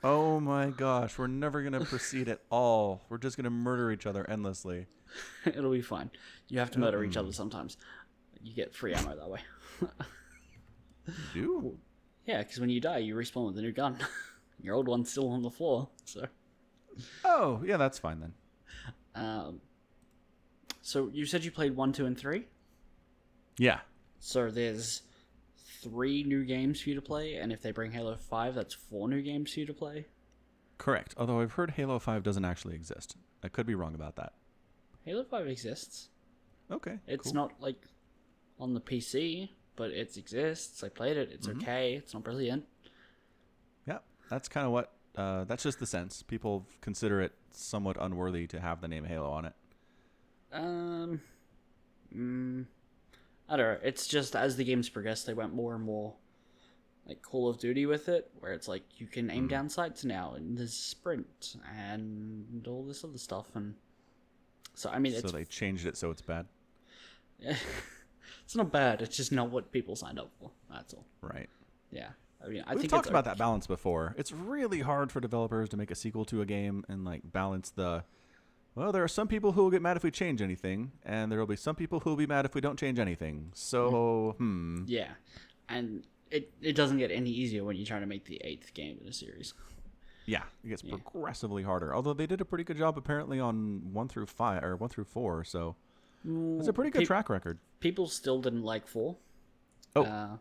Oh my gosh. We're never going to proceed at all. We're just going to murder each other endlessly. It'll be fine. You have to murder each other sometimes. You get free ammo that way. You do? Yeah, because when you die, you respawn with a new gun. Your old one's still on the floor, so... Oh, yeah, that's fine then. So you said you played 1, 2, and 3? Yeah. So there's 3 new games for you to play, and if they bring Halo 5, that's 4 new games for you to play? Correct. Although I've heard Halo 5 doesn't actually exist. I could be wrong about that. Halo 5 exists. Okay. It's cool. not, like, on the PC, but it exists. I played it. It's okay. It's not brilliant. Yeah, that's kind of what... that's just the sense. People consider it somewhat unworthy to have the name Halo on it. I don't know. It's just as the games progressed, they went more and more like Call of Duty with it, where it's like you can aim down sights now, and there's sprint and all this other stuff, and so I mean, So they changed it so it's bad. it's not bad. It's just not what people signed up for. That's all. Right. Yeah. I mean, I We've think talked about that balance before. It's really hard for developers to make a sequel to a game and like balance the... Well, there are some people who will get mad if we change anything, and there will be some people who will be mad if we don't change anything. So, Yeah, and it doesn't get any easier when you try to make the 8th game in a series. Yeah, it gets progressively harder. Although they did a pretty good job apparently on 1 through 5 or 1 through 4, so it's a pretty good track record. People still didn't like 4. Oh.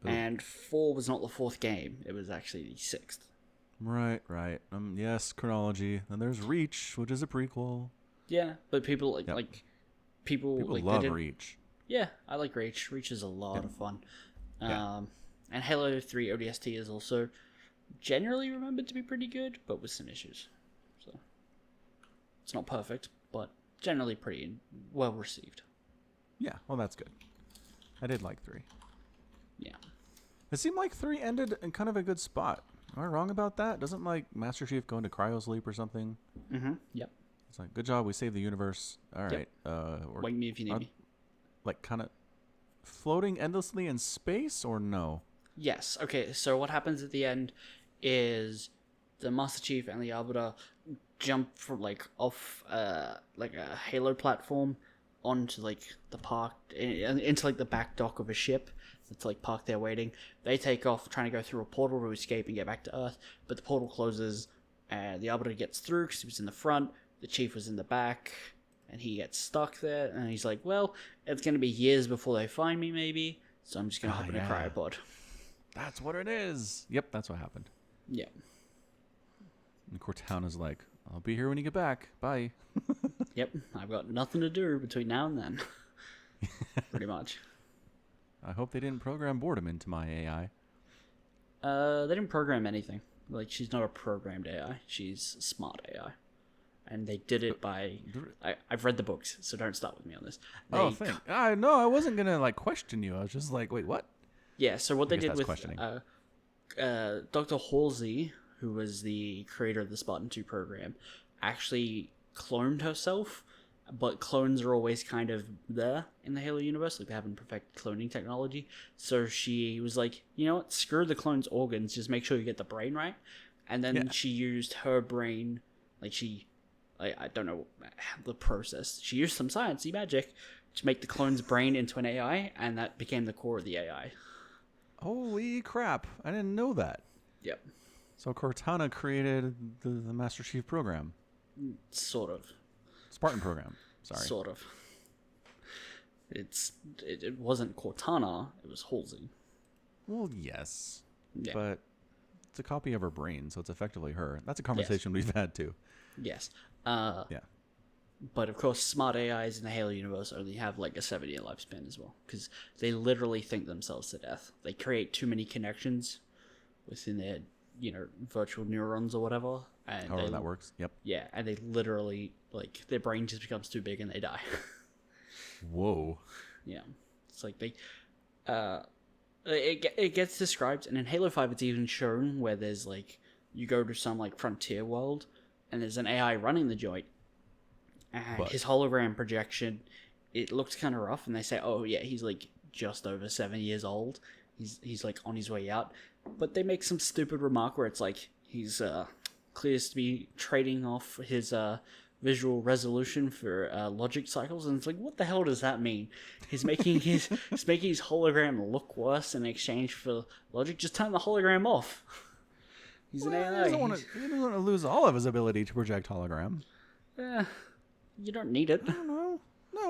And 4 was not the 4th game; it was actually the 6th. Right. Yes, chronology. Then there's Reach, which is a prequel. Yeah, but people people love Reach. Yeah, I like Reach. Reach is a lot of fun. Yeah. And Halo 3 ODST is also generally remembered to be pretty good, but with some issues. So it's not perfect, but generally pretty well received. Yeah, well, that's good. I did like 3. Yeah. It seemed like 3 ended in kind of a good spot. Am I wrong about that? Doesn't like Master Chief go into cryo sleep or something? Mm-hmm. Yep. It's like, good job, we saved the universe. All right. Wake me if you need me. Like kind of floating endlessly in space or no? Yes. Okay, so what happens at the end is the Master Chief and the Arbiter jump from like off like a Halo platform onto like the park into like the back dock of a ship that's like parked there waiting. They take off trying to go through a portal to escape and get back to Earth, but the portal closes and the Arbiter gets through because he was in the front, the Chief was in the back, and he gets stuck there, and he's like, well, it's going to be years before they find me maybe, so I'm just going to hop in a cryopod. That's what it is. Yep, that's what happened. Yeah. And Cortana's like, I'll be here when you get back. Bye. Yep, I've got nothing to do between now and then. Pretty much. I hope they didn't program boredom into my AI. They didn't program anything. Like, she's not a programmed AI. She's smart AI. And they did it by... I've read the books, so don't start with me on this. Thank. No, I wasn't going to, like, question you. I was just like, wait, what? Yeah, so what they did with Dr. Halsey, who was the creator of the Spartan 2 program, actually cloned herself, but clones are always kind of there in the Halo universe, like they haven't perfected cloning technology. So she was like, you know what, screw the clone's organs, just make sure you get the brain right. And then she used her brain, like she I don't know the process. She used some sciencey magic to make the clone's brain into an AI, and that became the core of the AI. Holy crap! I didn't know that. Yep. So Cortana created the Master Chief program, Sort of. Spartan program. Sorry. Sort of. It wasn't Cortana, it was Halsey. Well, yes, Yeah. but it's a copy of her brain, so it's effectively her. That's a conversation we've had too. Yes. Yeah. But of course, smart AIs in the Halo universe only have like a 7-year lifespan as well, because they literally think themselves to death. They create too many connections within their, virtual neurons or whatever, and However that works. Yep. Yeah, and they literally like their brain just becomes too big and they die. Whoa. Yeah, it's like they, it gets described, and in Halo 5 it's even shown where there's like you go to some like frontier world, and there's an AI running the joint, and his hologram projection, it looks kind of rough, and they say, oh yeah, he's like just over 7 years old. He's like on his way out, but they make some stupid remark where it's like he's clears to be trading off his visual resolution for logic cycles, and it's like, what the hell does that mean? He's making his hologram look worse in exchange for logic. Just turn the hologram off. He's an AI. He doesn't want to lose all of his ability to project hologram. You don't need it. I don't know.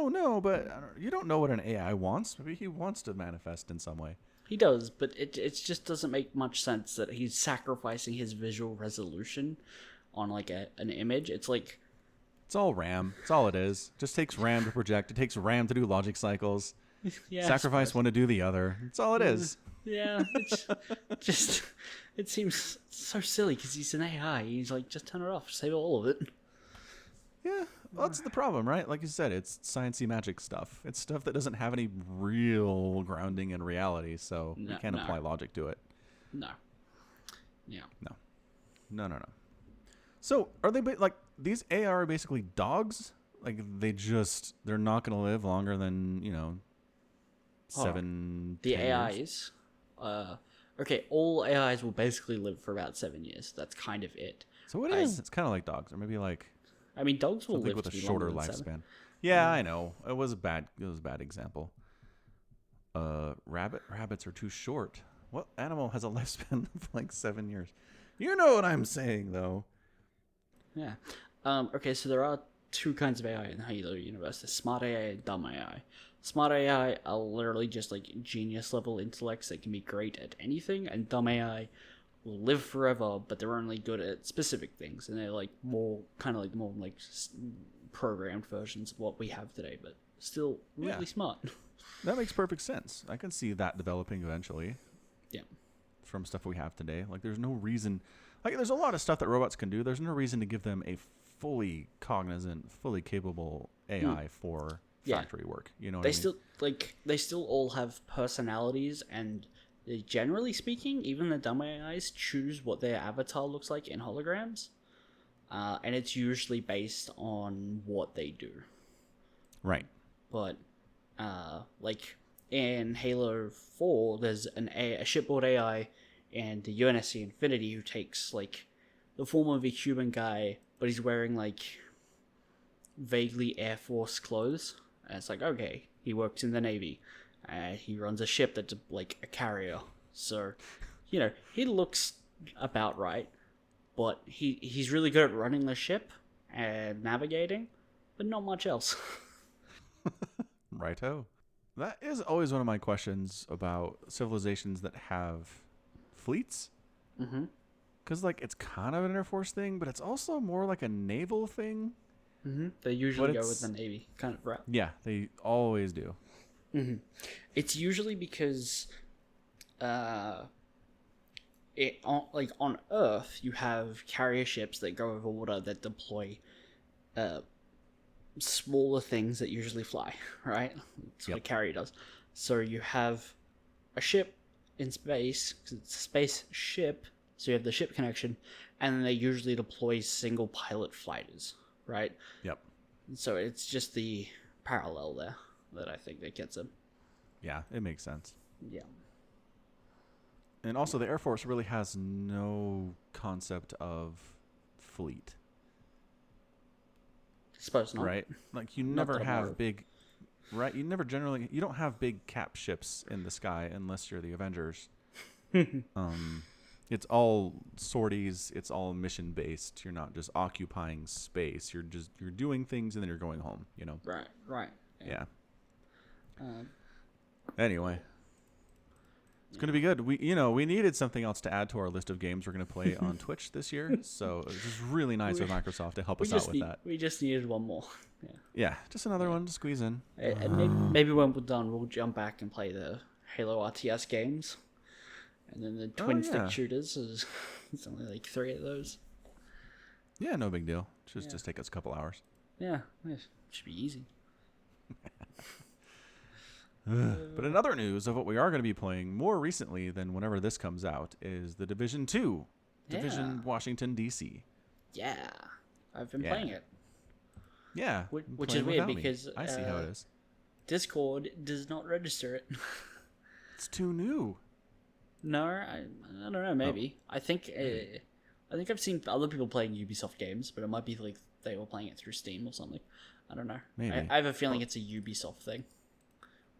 No, but you don't know what an AI wants. Maybe he wants to manifest in some way. He does, but it just doesn't make much sense that he's sacrificing his visual resolution on like an image. It's like, it's all RAM. It's all it is. Just takes RAM to project. It takes RAM to do logic cycles. yeah, Sacrifice one to do the other. That's all it is. Yeah, it's just it seems so silly because he's an AI. He's like, just turn it off, save all of it. Yeah, well, that's the problem, right? Like you said, it's sciencey magic stuff. It's stuff that doesn't have any real grounding in reality, so you can't apply logic to it. No. Yeah. No. So are they like these AI are basically dogs? Like they're not going to live longer than 7. The 10 years? AIs. Okay, all AIs will basically live for about 7 years. That's kind of it. So it is. It's kind of like dogs, or maybe like. I mean, dogs will live with a to be shorter longer than lifespan. 7. Yeah, I know. It was a bad example. Rabbits are too short. What animal has a lifespan of like 7 years? You know what I'm saying, though. Yeah. Okay, so there are two kinds of AI in the Halo universe: there's smart AI and dumb AI. Smart AI are literally just like genius level intellects that can be great at anything, and dumb AI will live forever, but they're only good at specific things, and they're like more programmed versions of what we have today, but still really smart. That makes perfect sense. I can see that developing eventually. Yeah. From stuff we have today, like there's no reason. Like there's a lot of stuff that robots can do. There's no reason to give them a fully cognizant, fully capable AI for factory work. You know what I mean? They still all have personalities, and generally speaking, even the dumb AIs choose what their avatar looks like in holograms, and it's usually based on what they do. Right. But like in Halo 4, there's a shipboard AI and the UNSC Infinity who takes like the form of a human guy, but he's wearing like vaguely Air Force clothes. And it's like, okay, he works in the Navy. He runs a ship that's like a carrier. So, he looks about right, but he's really good at running the ship and navigating, but not much else. Righto. That is always one of my questions about civilizations that have fleets. Mm-hmm. Because, like, it's kind of an Air Force thing, but it's also more like a naval thing. Mm-hmm. They usually go with the Navy kind of route. Yeah, they always do. Mm-hmm. It's usually because on Earth, you have carrier ships that go over water that deploy smaller things that usually fly, right? That's what a carrier does. So you have a ship in space, because it's a space ship, so you have the ship connection, and then they usually deploy single pilot fighters, right? Yep. So it's just the parallel there that I think that gets them. Yeah, it makes sense. Yeah. And also, the Air Force really has no concept of fleet. Suppose not. right? Like you Not never that I'm aware have of. big, right? You don't have big cap ships in the sky unless you're the Avengers. Um, it's all sorties. It's all mission based. You're not just occupying space. You're doing things and then you're going home. You know. Right. Right. Yeah. Um, Anyway, it's gonna be good. We needed something else to add to our list of games we're gonna play on Twitch this year. So it was just really nice of Microsoft to help us out with that. We just needed one more. Yeah. Yeah, just another one to squeeze in. And maybe when we're done, we'll jump back and play the Halo RTS games, and then the twin stick shooters. It's only like 3 of those. Yeah, no big deal. Just take us a couple hours. Yeah, should be easy. But in other news of what we are going to be playing more recently than whenever this comes out is the Division 2. Division Washington, D.C. Yeah. I've been playing it. Yeah. Which is weird because I see how it is. Discord does not register it. It's too new. No, I don't know, maybe. I think I've seen other people playing Ubisoft games, but it might be like they were playing it through Steam or something. I don't know. Maybe. I have a feeling it's a Ubisoft thing.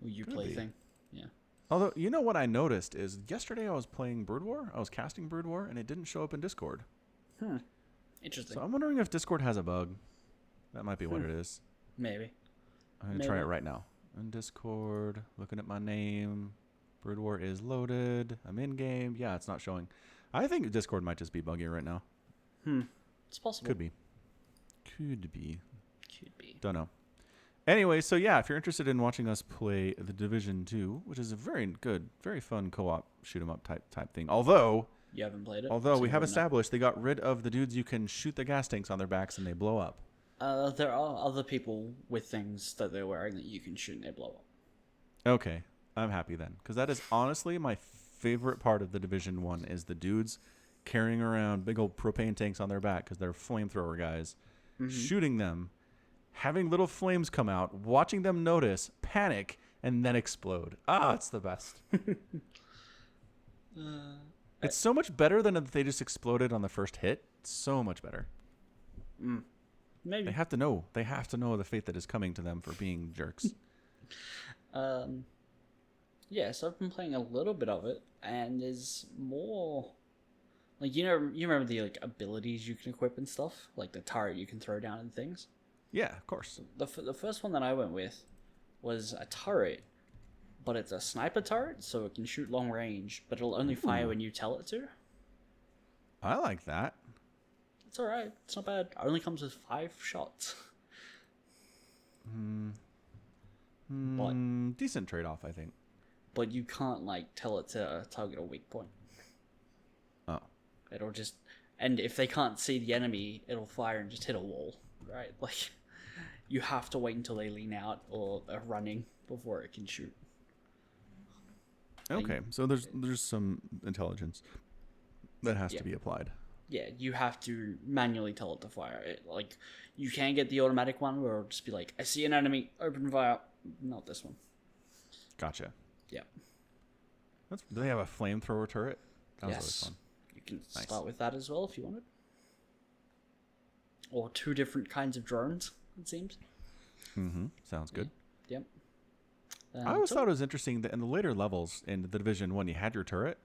Or Uplay thing. Yeah. Although, you know what I noticed is yesterday I was playing Brood War. I was casting Brood War, and it didn't show up in Discord. Interesting. So I'm wondering if Discord has a bug. That might be what it is. Maybe. I'm going to try it right now. In Discord, looking at my name. Brood War is loaded. I'm in game. Yeah, it's not showing. I think Discord might just be buggy right now. It's possible. Could be. Could be. Don't know. Anyway, so yeah, if you're interested in watching us play The Division 2, which is a very good, very fun co-op shoot 'em up type thing. Although you haven't played it. Although we have established they got rid of the dudes you can shoot the gas tanks on their backs and they blow up. There are other people with things that they're wearing that you can shoot and they blow up. Okay, I'm happy then, because that is honestly my favorite part of the Division 1 is the dudes carrying around big old propane tanks on their back because they're flamethrower guys, shooting them, having little flames come out, watching them notice, panic, and then explode. It's the best. It's so much better than if they just exploded on the first hit. So much better. Maybe. They have to know. They have to know the fate that is coming to them for being jerks. Yeah, so I've been playing a little bit of it, and there's more... Like, you remember the abilities you can equip and stuff? Like the turret you can throw down and things? Yeah, of course. The first one that I went with was a turret, but it's a sniper turret, so it can shoot long range, but it'll only fire when you tell it to. I like that. It's alright. It's not bad. It only comes with 5 shots. Decent trade-off, I think. But you can't, tell it to target a weak point. Oh. It'll just... And if they can't see the enemy, it'll fire and just hit a wall, right? You have to wait until they lean out or are running before it can shoot. Okay, so there's some intelligence that has to be applied. Yeah, you have to manually tell it to fire. You can get the automatic one where it'll just be like, I see an enemy, open fire. Not this one. Gotcha. Yeah. Do they have a flamethrower turret? That was Yes. always fun. You can start with that as well if you wanted. Or 2 different kinds of drones, it seems. Sounds good. Yep. I always thought it was interesting that in the later levels in the Division 1, you had your turret,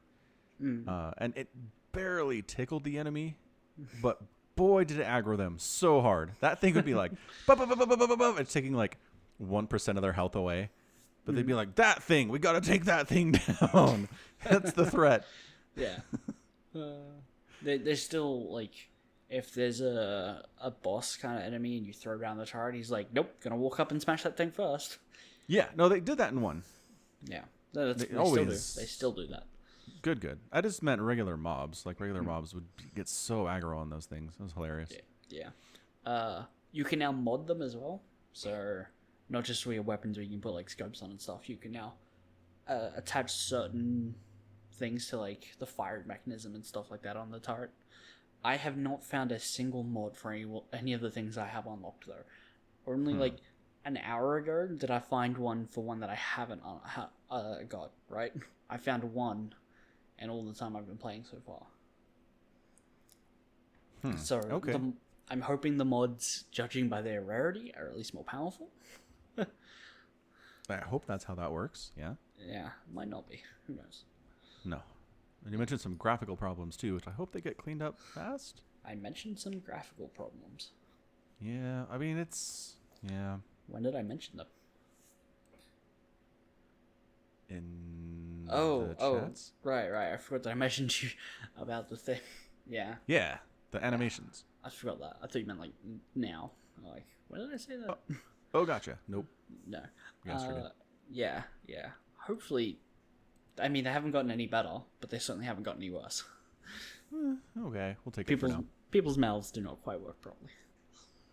and it barely tickled the enemy, but boy, did it aggro them so hard. That thing would be like, it's taking 1% of their health away, but they'd be like, that thing, we got to take that thing down. That's the threat. Yeah. There's still, if there's a boss kind of enemy and you throw down the turret, he's like, nope, gonna walk up and smash that thing first. Yeah, no, they did that in 1. Yeah. They still do that. Good. I just meant regular mobs. Regular mobs would get so aggro on those things. It was hilarious. Yeah. You can now mod them as well. So, not just for your weapons where you can put, scopes on and stuff. You can now attach certain things to, the firing mechanism and stuff like that on the turret. I have not found a single mod for any of the things I have unlocked, though. Only, an hour ago did I find one for one that I haven't got, right? I found one in all the time I've been playing so far. So, okay. I'm hoping the mods, judging by their rarity, are at least more powerful. I hope that's how that works. Yeah. Yeah, might not be. Who knows? No. And you mentioned some graphical problems too, which I hope they get cleaned up fast. I mentioned some graphical problems. Yeah, I mean yeah. When did I mention them? In Oh, the chats. right. I forgot that I mentioned you about the thing. Yeah, Yeah, the animations. I forgot that. I thought you meant like now. Like, when did I say that? Oh, gotcha. Nope. No. Yesterday. Yeah. Hopefully, I mean, they haven't gotten any better, but they certainly haven't gotten any worse. Okay, we'll take it for now. People's mouths do not quite work properly.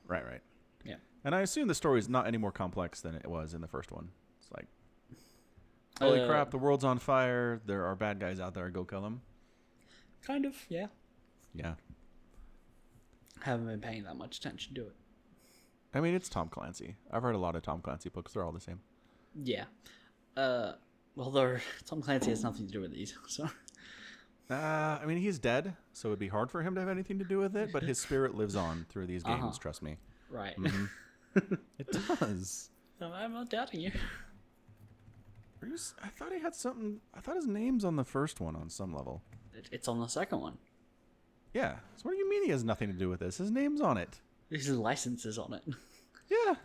Right. Yeah. And I assume the story is not any more complex than it was in the first one. It's like, holy crap, the world's on fire. There are bad guys out there. Go kill them. Kind of, yeah. Yeah. Haven't been paying that much attention to it. I mean, it's Tom Clancy. I've read a lot of Tom Clancy books. They're all the same. Yeah. Well, Tom Clancy has nothing to do with these, so. I mean, he's dead, so it'd be hard for him to have anything to do with it, but his spirit lives on through these games, trust me. Right. Mm-hmm. It does. I'm not doubting you. I thought he had something. I thought his name's on the first one on some level. It's on the second one. Yeah. So what do you mean he has nothing to do with this? His name's on it. His license is on it. Yeah.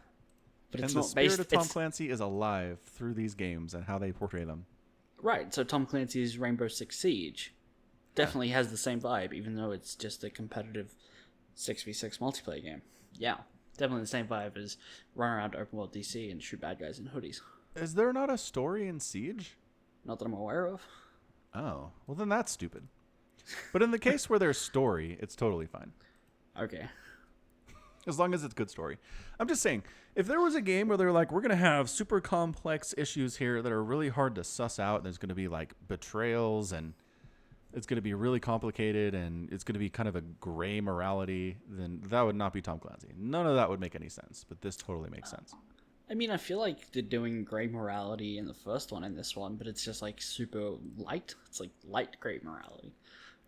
But it's and not the spirit based... of Tom Clancy is alive through these games and how they portray them. Right, so Tom Clancy's Rainbow Six Siege definitely has the same vibe, even though it's just a competitive 6v6 multiplayer game. Yeah, definitely the same vibe as run around open world DC and shoot bad guys in hoodies. Is there not a story in Siege? Not that I'm aware of. Oh, well then that's stupid. But in the case where there's story, it's totally fine. Okay. As long as it's good story. I'm just saying, if there was a game where they're like, we're going to have super complex issues here that are really hard to suss out, and there's going to be like betrayals, and it's going to be really complicated, and it's going to be kind of a gray morality, then that would not be Tom Clancy. None of that would make any sense, but this totally makes sense. I mean, I feel like they're doing gray morality in the first one and this one, but it's just like super light. It's like light gray morality.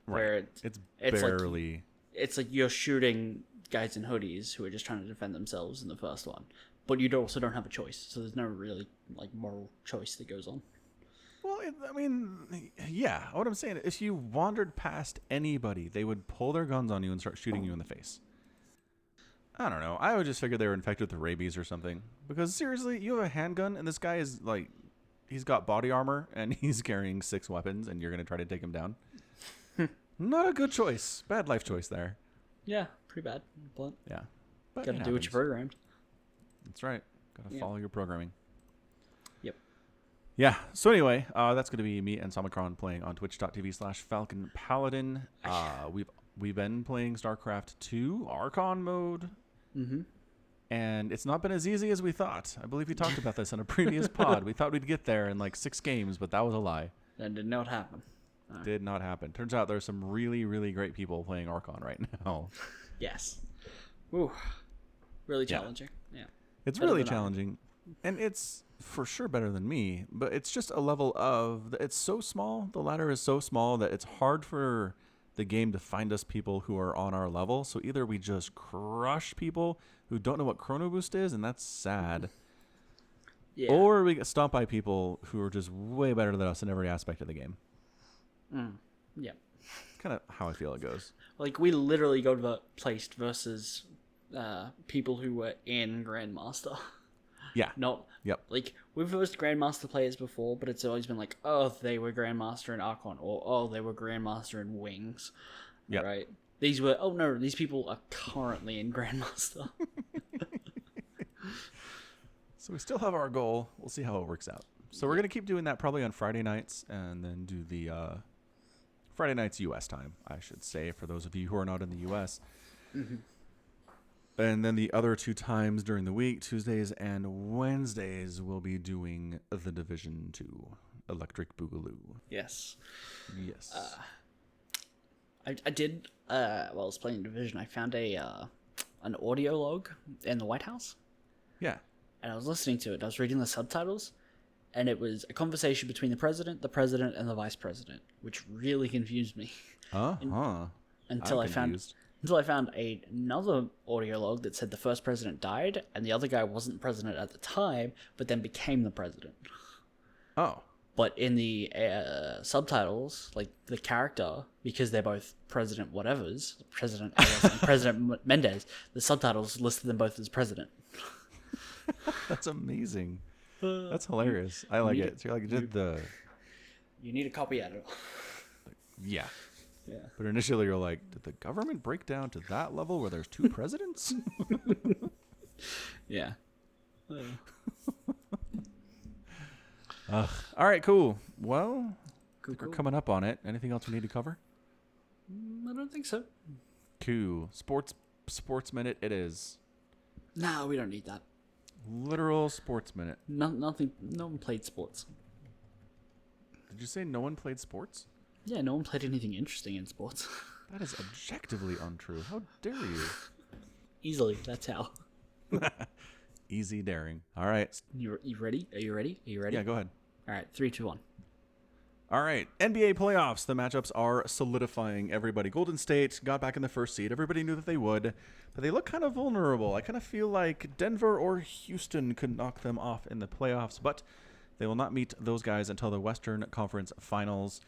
Where It's barely... Like, it's like you're shooting guys in hoodies who are just trying to defend themselves in the first one, but you also don't have a choice, so there's no really like moral choice that goes on. Well, I mean, yeah, what I'm saying, if you wandered past anybody, they would pull their guns on you and start shooting you in the face. I don't know, I would just figure they were infected with rabies or something, because seriously, you have a handgun and this guy is like, he's got body armor and he's carrying 6 weapons and you're gonna try to take him down. Not a good choice. Bad life choice there. Yeah, pretty bad. But yeah, but gotta do what you programmed. That's right. Gotta follow your programming. Yep. Yeah. So anyway, that's gonna be me and Samacron playing on twitch.tv/Falcon Paladin. We've been playing StarCraft 2 Archon mode. Mm-hmm. And it's not been as easy as we thought. I believe we talked about this on a previous pod. We thought we'd get there in like 6 games, but that was a lie. That did not happen. Did not happen. Turns out there's some really, really great people playing Archon right now. Yes. Ooh. Really challenging. Yeah. It's really challenging. And it's for sure better than me, but it's just a level of... It's so small. The ladder is so small that it's hard for the game to find us people who are on our level. So either we just crush people who don't know what Chrono Boost is, and that's sad. Yeah. Or we get stomped by people who are just way better than us in every aspect of the game. Yeah. Kind of how I feel it goes. Like, we literally got placed versus people who were in Grandmaster. Yeah. Not... Yep. Like, we've versed Grandmaster players before, but it's always been like, oh, they were Grandmaster in Archon, or oh, they were Grandmaster in Wings. Yeah. Right? These were... Oh, no, these people are currently in Grandmaster. So we still have our goal. We'll see how it works out. So we're going to keep doing that probably on Friday nights, and then do the... Friday nights U.S. time, I should say, for those of you who are not in the U.S. Mm-hmm. And then the other 2 times during the week, Tuesdays and Wednesdays, we'll be doing The Division 2, Electric Boogaloo. Yes. Yes. I did, while I was playing Division, I found an audio log in the White House. Yeah. And I was listening to it. I was reading the subtitles, and it was a conversation between the president, and the vice president, which really confused me. Uh-huh. Until I'm I found... confused. Until I found another audio log that said the first president died, and the other guy wasn't president at the time, but then became the president. Oh. But in the subtitles, like the character, because they're both President whatevers, President Ellis and President Mendez, the subtitles listed them both as president. That's amazing. That's hilarious. I like it. So you're like, You need a copy editor. Yeah. Yeah. But initially you're like, did the government break down to that level where there's two presidents? Yeah. All right, cool. Well, Cool. we're coming up on it. Anything else we need to cover? I don't think so. Cool. Sports minute it is. No, we don't need that. Literal sports minute. Nothing. No one played sports. Did you say no one played sports? Yeah, no one played anything interesting in sports. That is objectively untrue. How dare you? Easily, that's how. Easy daring. All right. You ready? Are you ready? Yeah, go ahead. All right, 3, 2, 1. All right, NBA playoffs. The matchups are solidifying. Everybody, Golden State got back in the first seed. Everybody knew that they would, but they look kind of vulnerable. I kind of feel like Denver or Houston could knock them off in the playoffs, but they will not meet those guys until the Western Conference Finals,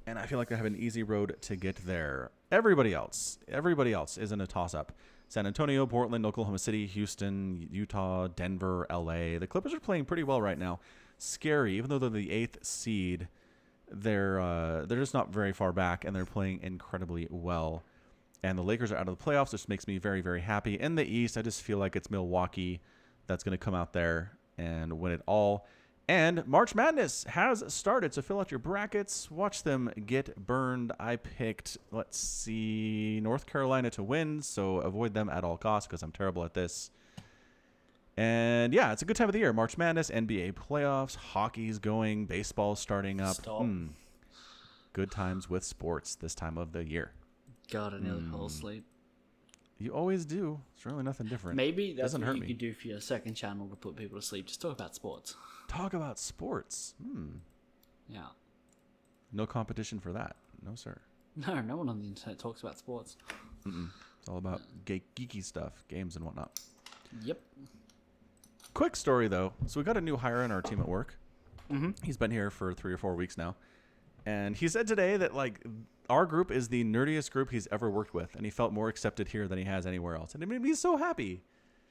and I feel like they have an easy road to get there. Everybody else is in a toss-up. San Antonio, Portland, Oklahoma City, Houston, Utah, Denver, LA. The Clippers are playing pretty well right now. Scary, even though they're the 8th seed. They're just not very far back, and they're playing incredibly well. And the Lakers are out of the playoffs, which makes me very, very happy. In the East, I just feel like it's Milwaukee that's going to come out there and win it all. And March Madness has started, so fill out your brackets. Watch them get burned. I picked, let's see, North Carolina to win, so avoid them at all costs because I'm terrible at this. And yeah, it's a good time of the year. March Madness, NBA playoffs, hockey's going, baseball's starting up. Stop. Good times with sports this time of the year. God, I nearly fell asleep. You always do. It's really nothing different. Maybe that's Doesn't what hurt you me. could do for your second channel to put people to sleep. Just talk about sports. Talk about sports. Yeah. No competition for that. No, sir. No one on the internet talks about sports. It's all about geeky stuff, games and whatnot. Yep. Quick story, though. So we got a new hire on our team at work. He's been here for 3 or 4 weeks now. And he said today that, like, our group is the nerdiest group he's ever worked with. And he felt more accepted here than he has anywhere else. And it made me so happy.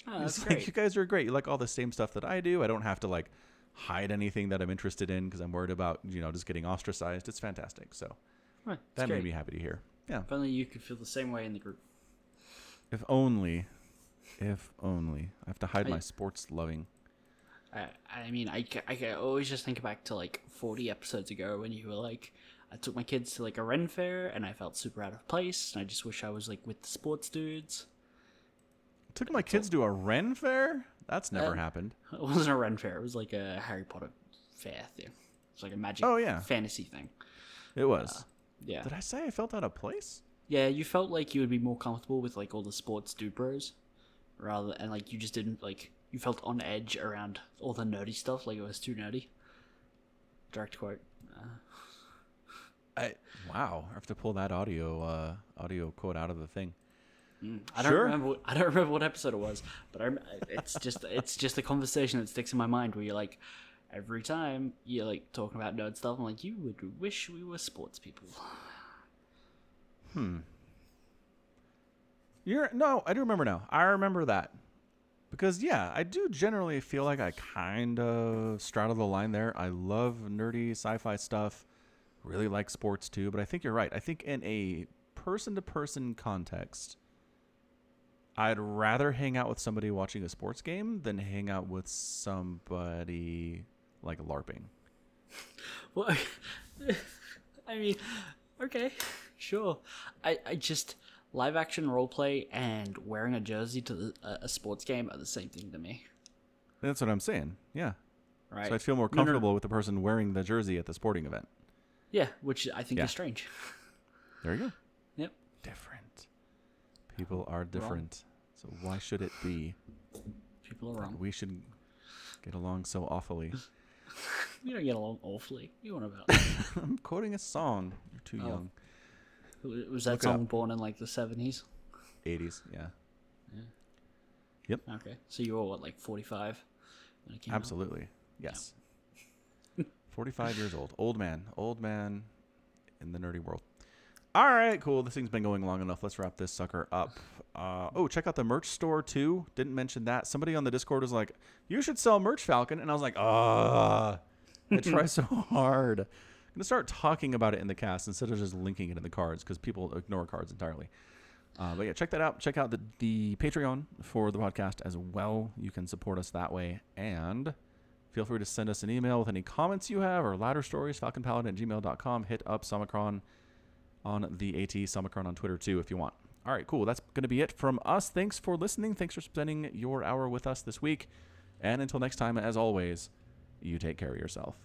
Oh, that's He's great. like, you guys are great. You like all the same stuff that I do. I don't have to, like, hide anything that I'm interested in because I'm worried about, just getting ostracized. It's fantastic. So Right, that great. made me happy to hear. Yeah. If only you could feel the same way in the group. If only. If only. I have to hide my sports loving. I mean, I can always just think back to like 40 episodes ago when you were like, I took my kids to like a Ren fair and I felt super out of place. And I just wish I was like with the sports dudes. Took my kids to a Ren fair? That's never happened. It wasn't a Ren fair. It was like a Harry Potter fair thing. It's like a magic fantasy thing. It was. Yeah. Did I say I felt out of place? Yeah, you felt like you would be more comfortable with like all the sports dude bros, and like you just didn't like you felt on edge around all the nerdy stuff. Like it was too nerdy. Direct quote. Wow. I have to pull that audio quote out of the thing. I don't remember what episode it was, but it's just a conversation that sticks in my mind where you're like, every time you're like talking about nerd stuff, I'm like, you would wish we were sports people. No, I do remember now. I remember that. Because, yeah, I do generally feel like I kind of straddle the line there. I love nerdy sci-fi stuff. Really like sports, too. But I think you're right. I think in a person-to-person context, I'd rather hang out with somebody watching a sports game than hang out with somebody, like, LARPing. Well, I mean, okay, sure. I just... Live action roleplay and wearing a jersey to a sports game are the same thing to me. That's what I'm saying. Yeah. Right. So I'd feel more comfortable with the person wearing the jersey at the sporting event. Yeah, which I think is strange. There you go. Yep. Different. People are different. So why should it be? People are wrong. We should get along so awfully. We don't get along awfully. You want about? I'm quoting a song. You're too young. Was that song born in like the 70s? 80s, yeah. Okay, so you were what, like 45 when it came Absolutely. Yes. 45 years old. Old man in the nerdy world. All right, cool. This thing's been going long enough. Let's wrap this sucker up. Check out the merch store too. Didn't mention that. Somebody on the Discord was like, "You should sell merch, Falcon," and I was like, I try so hard. I'm gonna start talking about it in the cast instead of just linking it in the cards because people ignore cards entirely. But yeah, check that out. Check out the Patreon for the podcast as well. You can support us that way. And feel free to send us an email with any comments you have or ladder stories, falconpaladin@gmail.com. Hit up Summicron on the AT, Summicron on Twitter too if you want. All right, cool. That's going to be it from us. Thanks for listening. Thanks for spending your hour with us this week. And until next time, as always, you take care of yourself.